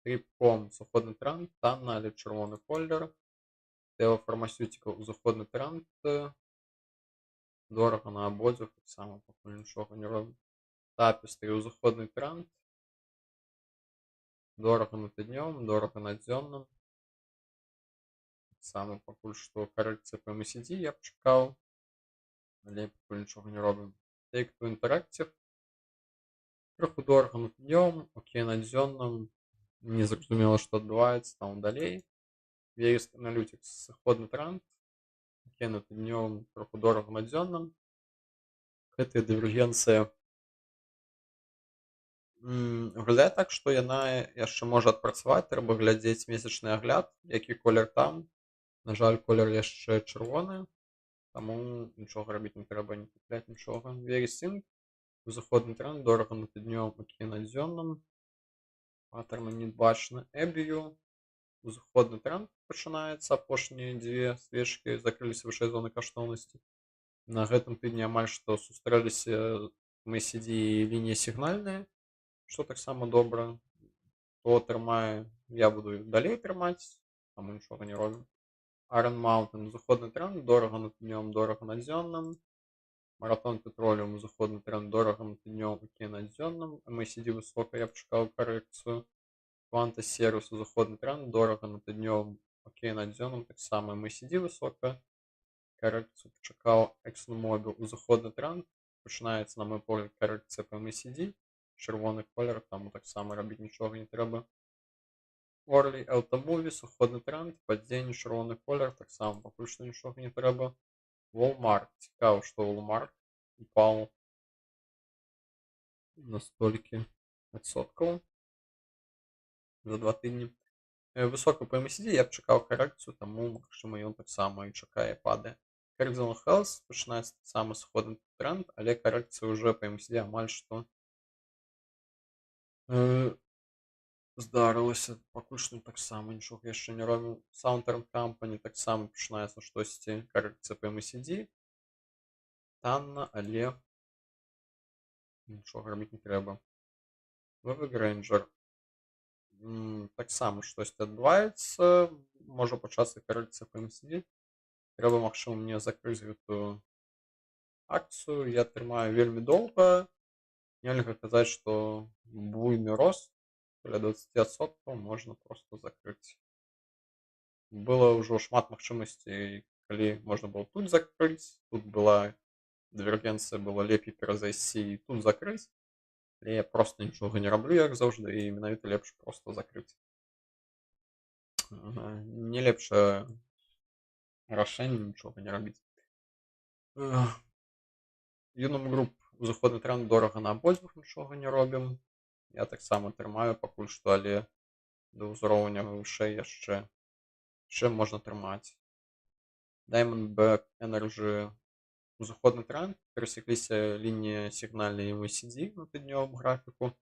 Trip.com, сыходны тренд, танна, але чырвоны колер. Teva Pharmaceutical, узыходны тренд, дорага на абодвух, таксама пакуль нічога не робім. Tapestry, узыходны тренд, дорага над днём, дорага над дзённым. Таксама пакуль што карэкцыя па MACD я б чакаў, але пакуль нічога не робім. Take-Two Interactive, крыху дорага над днём, окей над дзённым, незразумела, што адбываецца там далей. Verisk Analytics, сыходны тренд, окей над днём, крыху дорага над дзённым. Гэтая дывергенцыя выглядае так, што яна яшчэ можа адпрацаваць, трэба глядзець месячны агляд, які колер там. На жаль, колер яшчэ чырвоны, таму нічога рабіць не трэба, не купляць нічога. Verisync, узыходны тренд, дорага над днём, окей над дзённым. Паттерна не бачна. Ebiu, узыходны тренд пачынаецца, апошнія дзве свечкі закрыліся вышэй зоны каштоўнасці. На гэтым тыдні амаль што сустрэліся MACD і лінія сігнальная, што таксама добра. Хто трымае, я буду далей трымаць, таму нічога не робім. Iron Mountain, узыходны тренд, дорага над днём, дорага над дзённым. Marathon Petroleum, узыходны тренд, дорага над днём, окей над дзённым. MACD высока, я б чакаў карэкцыю. Quanta Service, узыходны тренд, дорага над днём, окей над дзённым, таксама MACD высока. Карэкцыю чакаў. ExxonMobil, узыходны тренд, пачынаецца, на мой погляд, карэкцыя па MACD. чырвоны колер, таму таксама рабіць нічога не трэба. Orly Automóvil, суходны тренд, падзенне, чырвоны колер, таксама пакуль што нічога не трэба. Walmart, цікава, што Walmart упаў на столькі адсоткаў за 2 тыдні. Высока па MACD, я б чакаў карэкцыю, таму магчыма ён таксама і чакае, падае. Cardinal Health пачынаецца таксама сходны тренд, але карэкцыя ўжо па MACD амаль што здарылася. Пакуль што таксама нічога яшчэ не робіў. Southern Company таксама пачынаецца штосьці, карэкцыя па MACD. Танна, але нічога рабіць не трэба. Новы Granger. Таксама штосьці адбываецца, можа пачацца карэкцыя па MACD. Трэба, магчыма, мне закрыць гэтую акцыю. Я трымаю вельмі доўга. Нельга казаць, што буйны рост каля 20% можна проста закрыць. Было ўжо шмат магчымасцей, калі можна было тут закрыць. Тут была дывергенцыя, было лепей перазайсці і тут закрыць. Але я проста нічога не раблю, як заўжды, і менавіта лепш проста закрыць. Не лепшае рашэнне нічога не рабіць. Unum Group, узыходны тренд, дорага на абодвух, нічога не робім. Я таксама трымаю пакуль што, але да ўзроўня вышэй яшчэ можна трымаць. Diamondback Energy, узыходны тренд, перасекліся лінія сігнальнай MACD на тыднёвым графіку.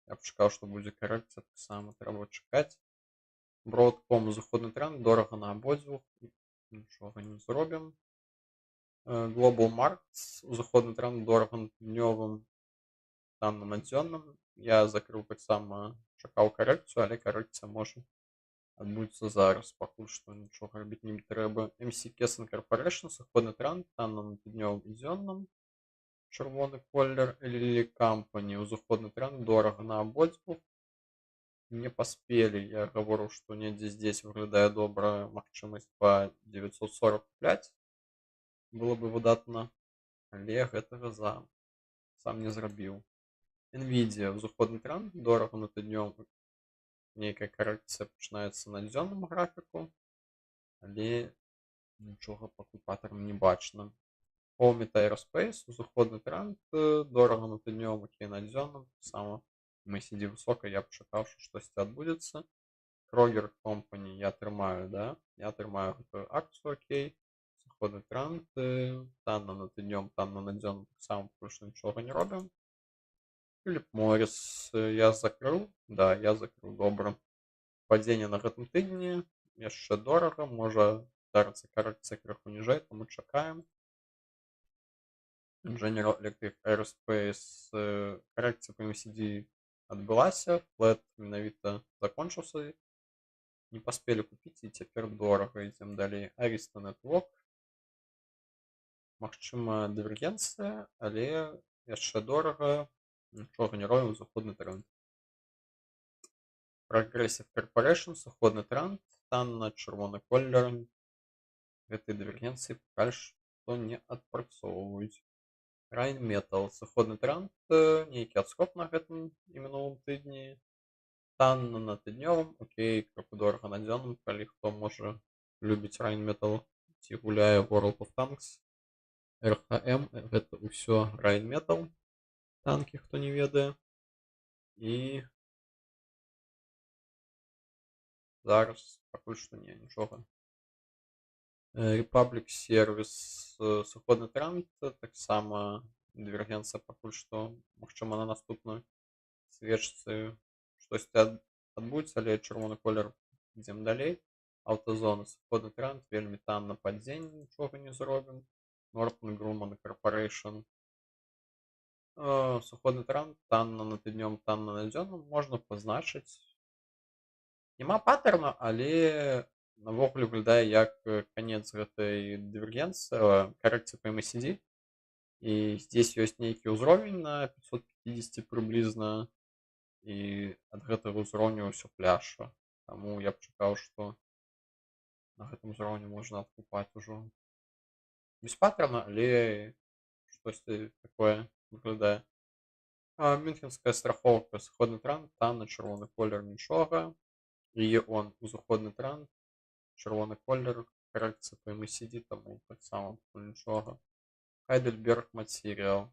Я б чакаў, што будзе карэкцыя, таксама трэба чакаць. Broadcom, узыходны тренд, дорага на абодвух, нічога не зробім. Global Markets, узыходны тренд, дорага на тыднёвым, танна на дзённым. Я закрыў таксама, чакаў карэкцыю, але карэкцыя можа адбыцца зараз. Пакуль што нічога рабіць не трэба. MC Kesson Corporation, суходны тренд, танна на тыднёвым і дзённым, чырвоны колер. Lilly Company, узыходны тренд, дорага на абодвух. Не паспелі, я гаворыў, што недзе здесь выглядае добра, магчымасць па 945. Было бы выдатна, але гэтага сам не зрабіў. Nvidia, узыходны тренд, дорага на тыднёвым. Нейкая карэкцыя пачынаецца на дзённым графіку, але нічога пакуль паттерн не бачна. Howmet Aerospace, узыходны тренд, дорага на тыднёвым, окей, на дзённым, таксама MACD высока, я б чакаў, што штосьці адбудзецца. Kroger Company я трымаю, да? Я трымаю гэтую акцыю, окей. Суходны тренд, танна на тыднём, танна на дзённым, таксама пакуль што нічога не робім. Philip Morris я закрыў, да, я закрыў, добра. Падзенне на гэтым тыдні, яшчэ дорага, можа здарыцца карэкцыя крыху ніжэй, таму чакаем. General Electric Aerospace, карэкцыя па MACD адбылася, флэт менавіта закончыўся, не паспелі купіць і цяпер дорага, ідзем далей. Arista Network, магчыма дывергенцыя, але яшчэ дорага, нічога не робім, заходны тренд. Progressive Corporation, суходны тренд, танна, чырвоны колер. Гэтай дывергенцыі пакуль што не адпрацоўваюць. Rheinmetall, суходны тренд, нейкі адскок на гэтым і мінулым тыдні. Танна на тыднёвым, окей, крыху дорага на дзённым, калі хто можа любіць Rheinmetall ці гуляе World of Tanks. RHM, гэта ўсё Rheinmetall, танкі, хто не ведае. І зараз пакуль што нічога. Republic Service, суходны тренд, таксама дывергенцыя пакуль што, магчыма, на наступную свечцы штосьці адбудзецца, але чырвоны колер, ідзем далей. Аўтазона, суходны тренд, вельмі танна, падзенне, нічога не зробім. Northrop Grumman Corporation, суходны тренд, танна на тыднём, танна на дзённым, можна пазначыць. Няма паттерна, але навогуле выглядае як канец гэтай дывергенцыі, карэкцыя па MACD. І здесь ёсць нейкі ўзровень на 550 прыблізна, і ад гэтага ўзроўню ўсё пляша. Таму я б чакаў, што на гэтым узроўні можна адкупаць ужо. Без паттерна, але штосьці такое выглядае. Мюнхенская страховка, сходный тренд, там на червоний колір нічого. І он узходний тренд, червоний колір, корекція по MACD, тому так само нічого. Heidelberg Material.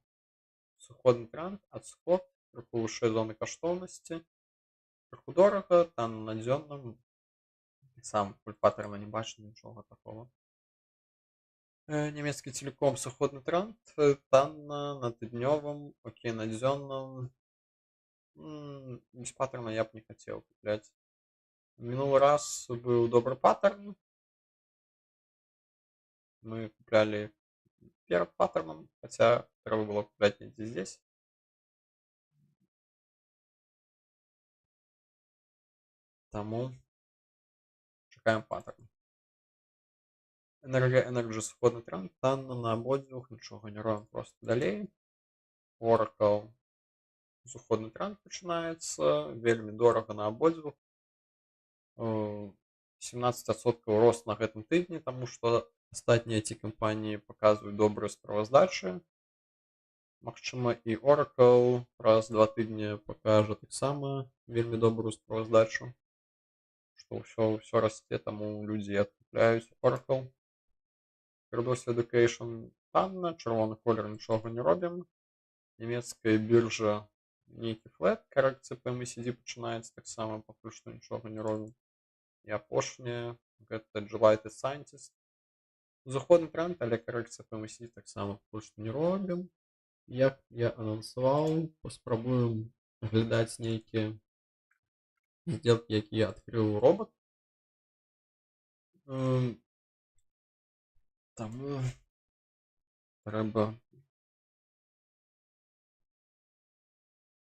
Сходний тренд, отскок, трохи лише зони коштовності. Трохи дорого, та на надзьонному. Так само, паттерна не бачу, нічого такого. Немецкий телеком, сходный тренд, там на тыднёвом, окей, на дзённом. Без паттерна я бы не хотел куплять. Минулый раз был добрый паттерн. Мы купляли перед паттерном, хотя треба было куплять не здесь. Тому чекаем паттерн. Energy сходний тренд, там на ободвух нічого не робимо, просто далей. Oracle сходний тренд починається, вельми дорого на ободвух. 17% рост на гэтым тыдні, тому што астатнія ці кампаніі паказваюць добрую справаздачу. Магчыма, і Oracle праз 2 тыдні пакажа таксама вельмі добрую справаздачу, што ўсё расце, таму людзі адкупляюць Oracle. Credus Education танна, чырвоны колер нічога не робім. Нямецкая біржа нейкі флэт, карэкцыя па MACD пачынаецца таксама, пакуль што нічога не робім. І апошняе, гэта Delighted Scientist. Заходны тренд, але карэкцыя па MACD таксама пакуль што не робім. Як я анансаваў, паспрабуем глядаць нейкія здзелкі, якія адкрыў робот. Таму трэба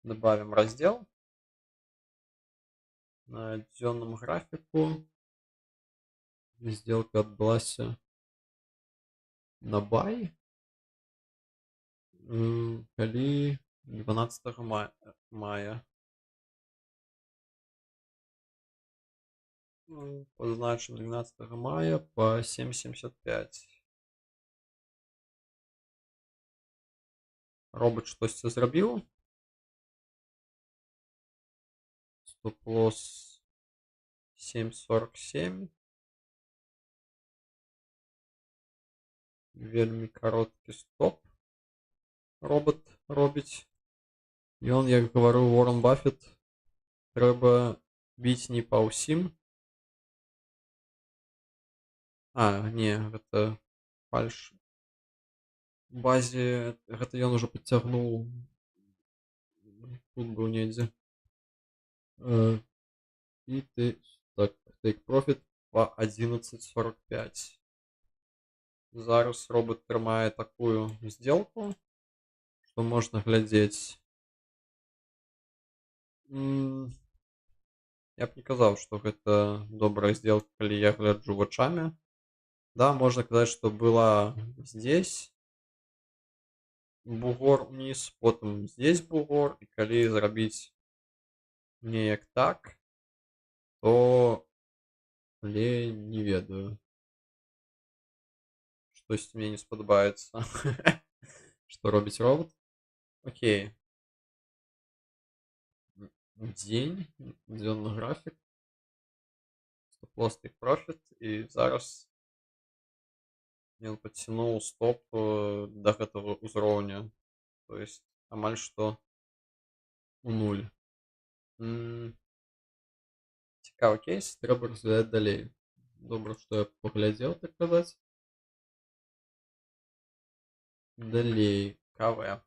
добавим раздел на дзённым графіку. Сделка адбылася на бай, калі 12 мая. Позначим 12 мая по 7.75. Робот штосьці зрабіў. Стоп-лосс 7.47. Вельмі кароткі стоп робот робіць. Ён, як гаварыў Уоррен Баффет, трэба біць не па ўсім. Не, гэта фальш. Базе гэта ён ужо падцягнуў. Тут быў недзе. І так, take profit по 11.45. Зараз робот трымае такую сделку, што можна глядзець. Я б не казаў, што гэта добрая сделка, калі я гляджу вачамі. Да, можно сказать, что была здесь бугор вниз, потом здесь бугор, и коли зрабіць неяк так, то але не ведаю. Штосьці мне не спадабаецца, што робіць робот. Окей. Дзень, дзённы графік. Стоп-лосс, take profit, і зараз ён подцянуў стоп до гэтага ўзроўня, то есть амаль што у нуль. Цікавы кейс, трэба разглядаць далей. Добра, што я паглядзеў, так казаць. Далей, КВ.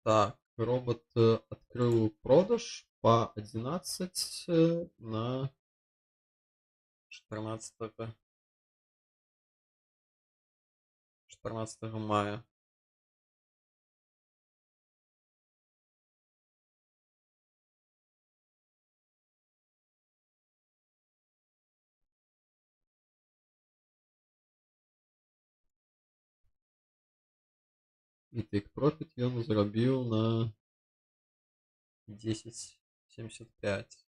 Так, робот открыл продаж по 11 на 14 мая. І take profit ён зрабіў на 10.75.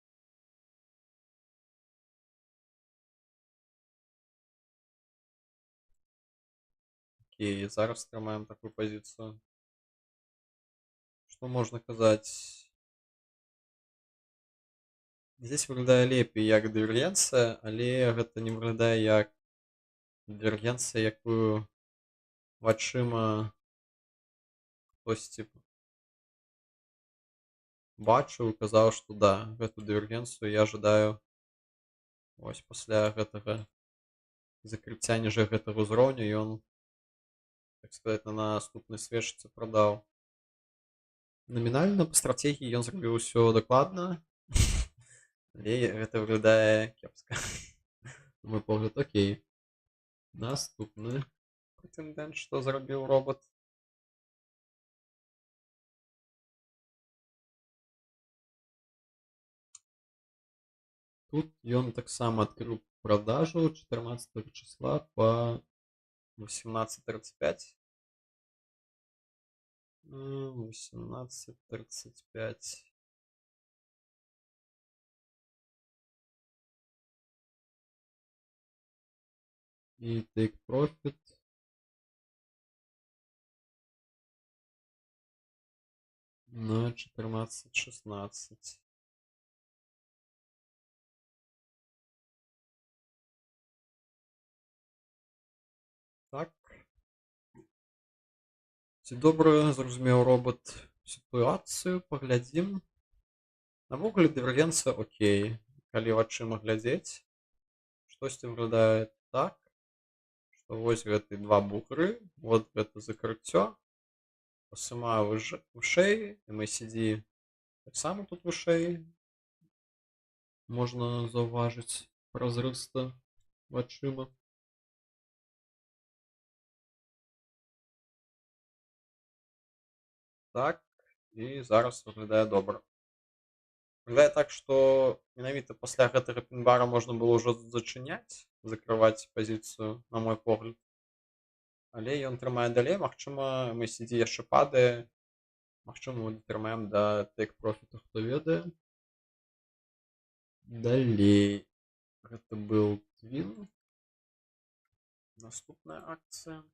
окей, зараз трымаем такую пазіцыю. Што можна казаць? Здесь выглядае лепей як дывергенцыя, але гэта не выглядае як дывергенцыя, якую вачыма хтосьці бачыў і казаў, што да, гэту дывергенцыю я жадаю вось пасля гэтага закрыцця ніжэй гэтага ўзроўню ён, так сказаць, на наступнай свечцы прадаў. Намінальна па стратегіі ён зрабіў усё дакладна, але гэта выглядае кепска. На мой погляд, окей. Наступны прэтэндэнт, што зрабіў робот. Тут ён таксама адкрыў продажу 14 числа по 18:35. 18:35. И take profit на 14:16. Так. Ці добра зразумеў робот сітуацыю, паглядзім. Навогуле дывергенцыя окей. Калі вачыма глядзець, штосьці выглядае так, што вось гэты два бугры, вот гэта закрыццё, пасымаю вышэй, MACD таксама тут вышэй. Можна заўважыць празрыста вачыма. Так, і зараз выглядае добра. Выглядае так, што менавіта пасля гэтага пін-бара можна было ўжо зачыняць, закрываць пазіцыю, на мой погляд. Але ён трымае далей, магчыма, MACD яшчэ падае. Магчыма, мы датрымаем да take profit, хто ведае. Далей. Гэта быў Twin. Наступная акцыя.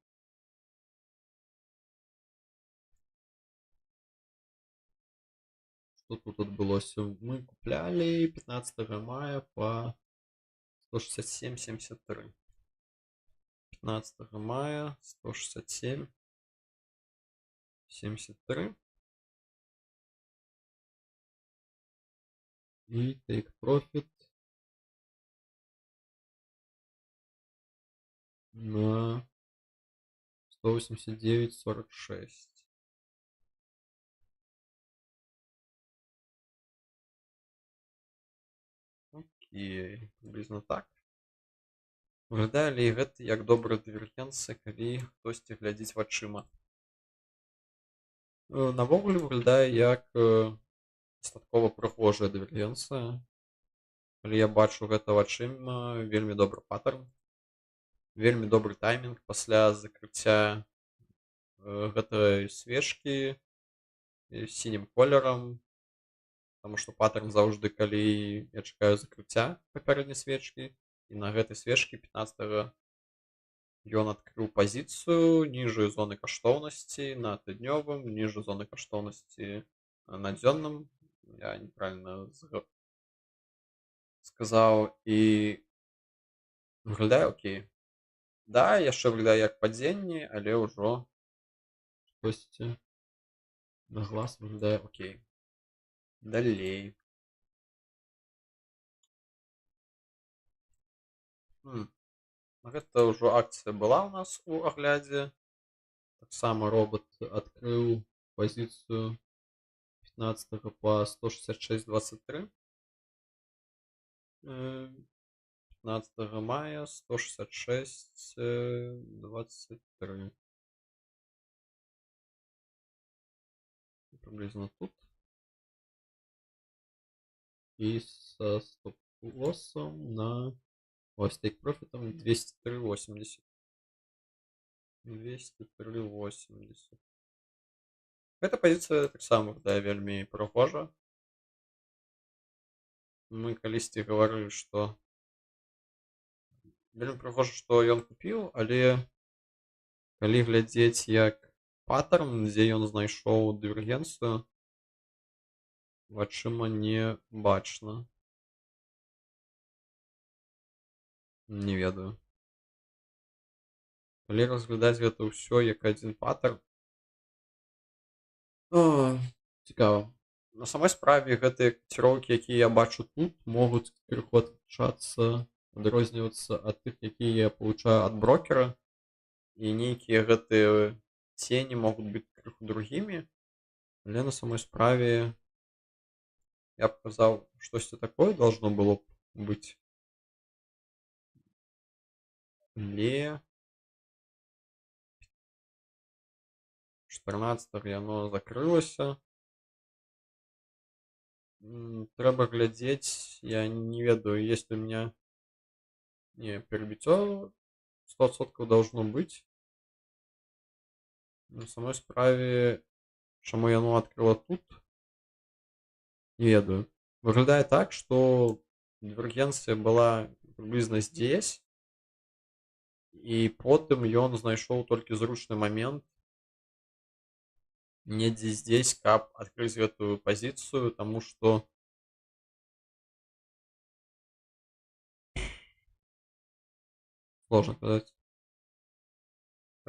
Што тут адбылося? Мы куплялі 15 мая по 167.73. 15 мая 167.73. И take profit на 189.46. Окей, приблизно так. Выглядае ли гэта як добрая дывергенцыя, калі хтосьці глядзіць вачыма? Навогуле выглядае як дастаткова прыгожая дывергенцыя. Калі я бачу гэта вачыма, вельмі добры паттерн, вельмі добры таймінг пасля закрыцця гэтай свечкі сінім колерам, потому што паттерн заўжды, калі я чакаю закрыцця папярэдняй свечкі, і на гэтай свечкі 15-го ён адкрыў пазіцыю ніжэй зоны каштоўнасці на тыднёвым, ніжэй зоны каштоўнасці на дзённым. Я неправільна сказаў, і выглядае окей. Да, яшчэ выглядае як падзенне, але ўжо штосьці на глаз выглядае окей. Далей. Гэта ўжо акцыя была ў нас у аглядзе. Таксама робот адкрыў пазіцыю 15 по 166.23. 15 мая 166.23. Приблизно тут. И со стоп-лоссом на take профитом 203.80. 203.80. Эта пазіцыя таксама выглядае вельмі прыгожа. Мы калісьці гаварылі, што вельмі прыгожа, што ён купіў, але Калі глядзець як паттерн, дзе ён знайшоў дывергенцыю, вачыма не бачна. Не ведаю. Калі разглядаць гэта ўсё як адзін паттерн, цікава. На самой справе гэтыя каціроўкі, якія я бачу тут, могуць крыху адрознівацца ад тых, якія я получаю ад брокера, і нейкія гэтыя цені могуць быць крыху другімі, але на самой справе я б казаў, штосьці такое должно было б быць. Але 14 яно закрылася. Трэба глядзець, я не ведаю, есть ли у меня... Не, перебитё 100% должно быть. На самой справе, чаму яно адкрыла тут, не ведаю. Выглядае так, што дывергенцыя была прыблізна здесь, і потым ён знайшоў толькі зручны момент недзе здесь, каб адкрыць гэтую пазіцыю, таму што сложно казаць.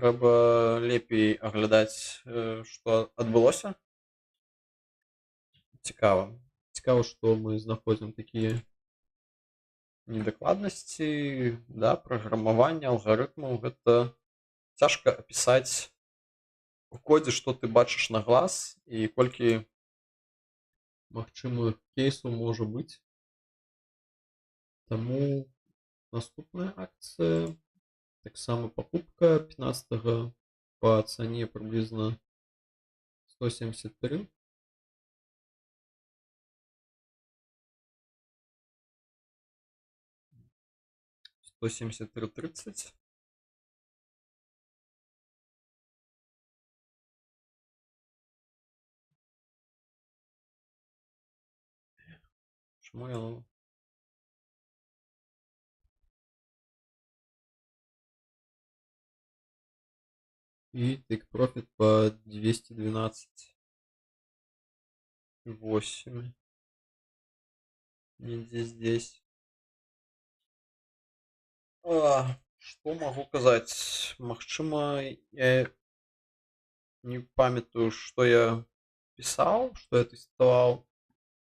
Трэба лепей аглядаць, што адбылося. Цікава. Цікава, што мы знаходзім такія недакладнасці, да, праграмавання алгарытмаў. Гэта цяжка апісаць у кодзе, што ты бачыш на глаз і колькі магчымых кейсаў можа быць. Таму наступная акцыя, таксама пакупка 15 па цане прыблізна 173. $173.30. Чому я... И take profit по 212.8. Нигде здесь. Что могу сказать? Магчыма, я не памятаю, что я писал, что я тестовал.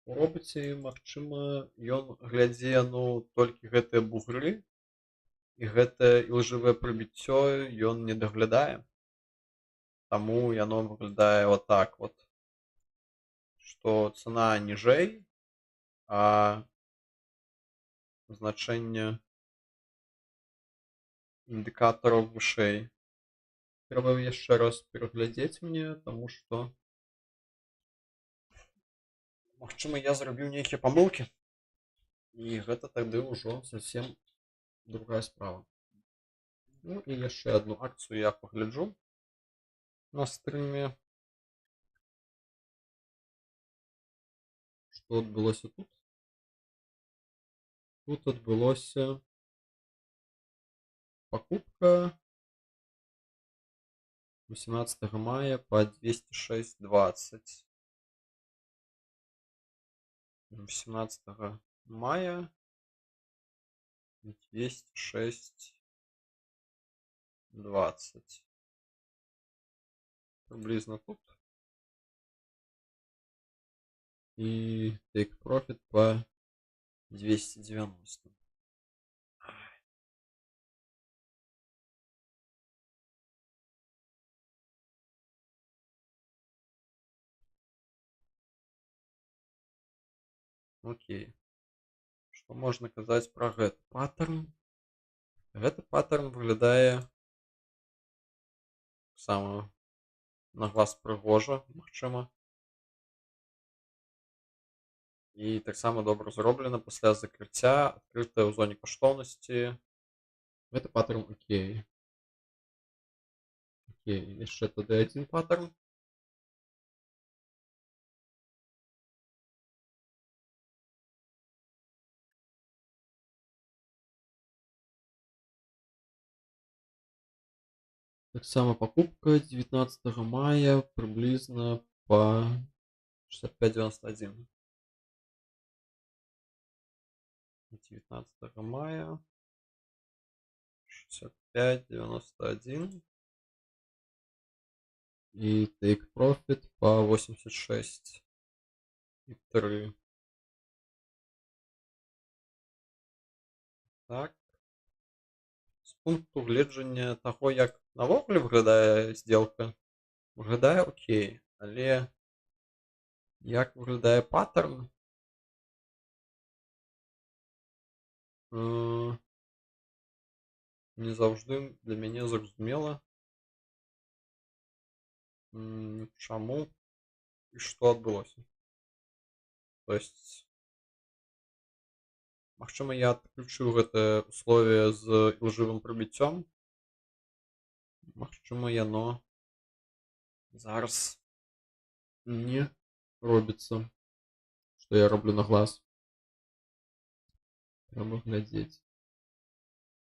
У роботе, магчыма, ён глядзе, ну, толькі гэтыя бугры, і гэтае ілжывае прыбіццё ён не даглядае. Таму яно выглядае вот так вот, што цана ніжэй, а значэнне індыкатараў вышэй. Трэба яшчэ раз пераглядзець мне, таму што магчыма, я зрабіў нейкія памылкі, і гэта тады ўжо зусім другая справа. Ну і яшчэ адну акцыю я пагляджу на стрыме. Што адбылося тут? Тут адбылося пакупка 18 мая по 206.20. 18 мая 206.20. Приблизно тут. И take profit по 290. Окей. Што можна казаць пра гэты паттерн? Гэты паттерн выглядае сама на глаз прыгожа, магчыма. І таксама добра зроблена пасля закрыцця, адкрытая ў зоне каштоўнасці. Гэты паттерн окей. Окей, яшчэ тады адзін паттерн. Таксама покупка 19 мая приблизно по 65,91. 19 мая 65,91. И take profit по 86,3. Так. З пункту гледжання таго, як навогуле выглядае здзелка, выглядае окей, але як выглядае паттерн, э, не заўжды для мяне зразумела, чаму і што адбылося. То есть, магчыма, я адключыў гэтае условие з ілжывым прыбіццём. Магчыма, яно зараз не робіцца, што я раблю на глаз. Трэба глядзець.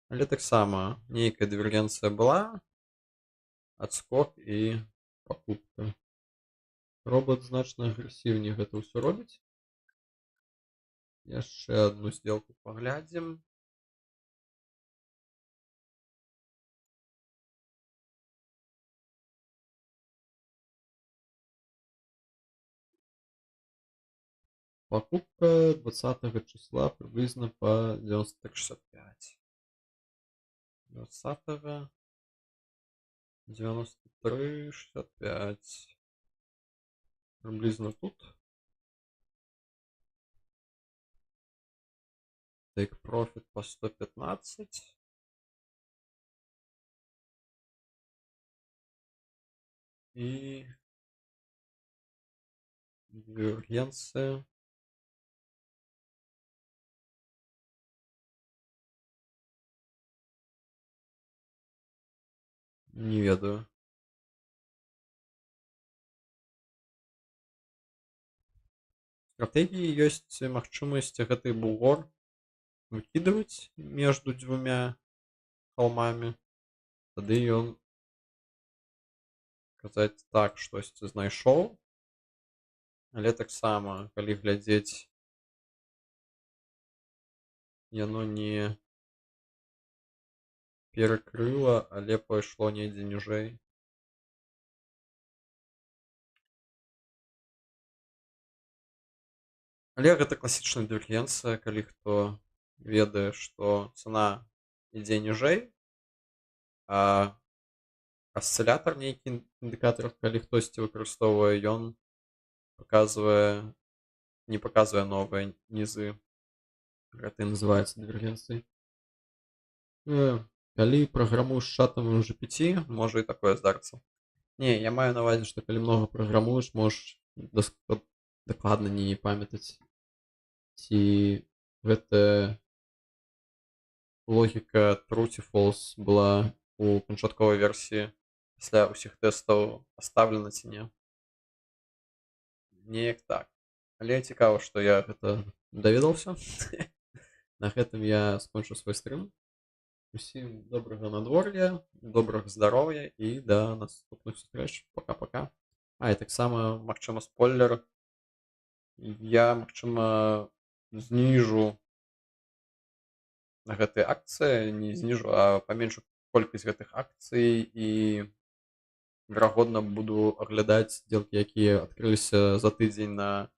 Але таксама нейкая дывергенцыя была, адскок і покупка. Робот значна агрэсіўней гэта ўсё робіць. Яшчэ одну сделку паглядзім. Покупка 20 числа приблизно по 90,65. 20 93,65. Приблизно тут. Take profit по 115. И дивергенция. Не ведаю. Стратегии есть магчымасць гэты бугор выкидывать между двумя холмами. Тады ён казаць так, штосьці знайшоў. Але таксама, калі глядзець, яно не перакрыла, але пайшло недзе ніжэй. Але гэта класічная дывергенцыя, калі хто ведае, што цана ідзе ніжэй, а асцылятар нейкі індыкатор, калі хтосьці выкарыстоўвае, ён не паказвае новыя нізы. Гэта і называецца дывергенцыяй. Калі праграмуеш чатам GPT, можа і такое здарыцца. Не, я маю на ўвазе, што калі многа праграмуеш, можаш дакладна не памятаць, ці гэтая логіка true ці false была у канчатковай версіі пасля ўсіх тэстаў пастаўлена ці не. Неяк так. Але цікава, што я гэта даведаўся. На гэтым я скончу свой стрым. Усім добрага надвор'я, добрага здароўя і да наступных сустрэч. Пока-пока. І таксама, магчыма, спойлер. Я, магчыма, зніжу на гэтай акцыі, не зніжу, а паменшу колькасць гэтых акцый і верагодна буду аглядаць здзелкі, якія адкрыліся за тыдзень на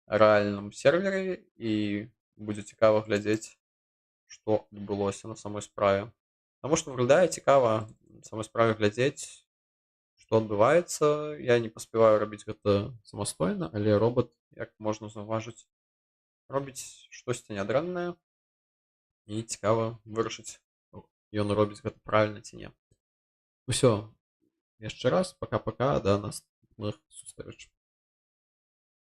рэальным сервере, і будзе цікава глядзець, што адбылося на самой справе. Таму што выглядае цікава на самой справе глядзець, што адбываецца. Я не паспяваю рабіць гэта самастойна, але робот, як можна заўважыць, робіць штосьці нядрэннае, і цікава вырашыць, ён робіць гэта правільна ці не. Усё. Яшчэ раз, пока-пока, да наступных сустрэч.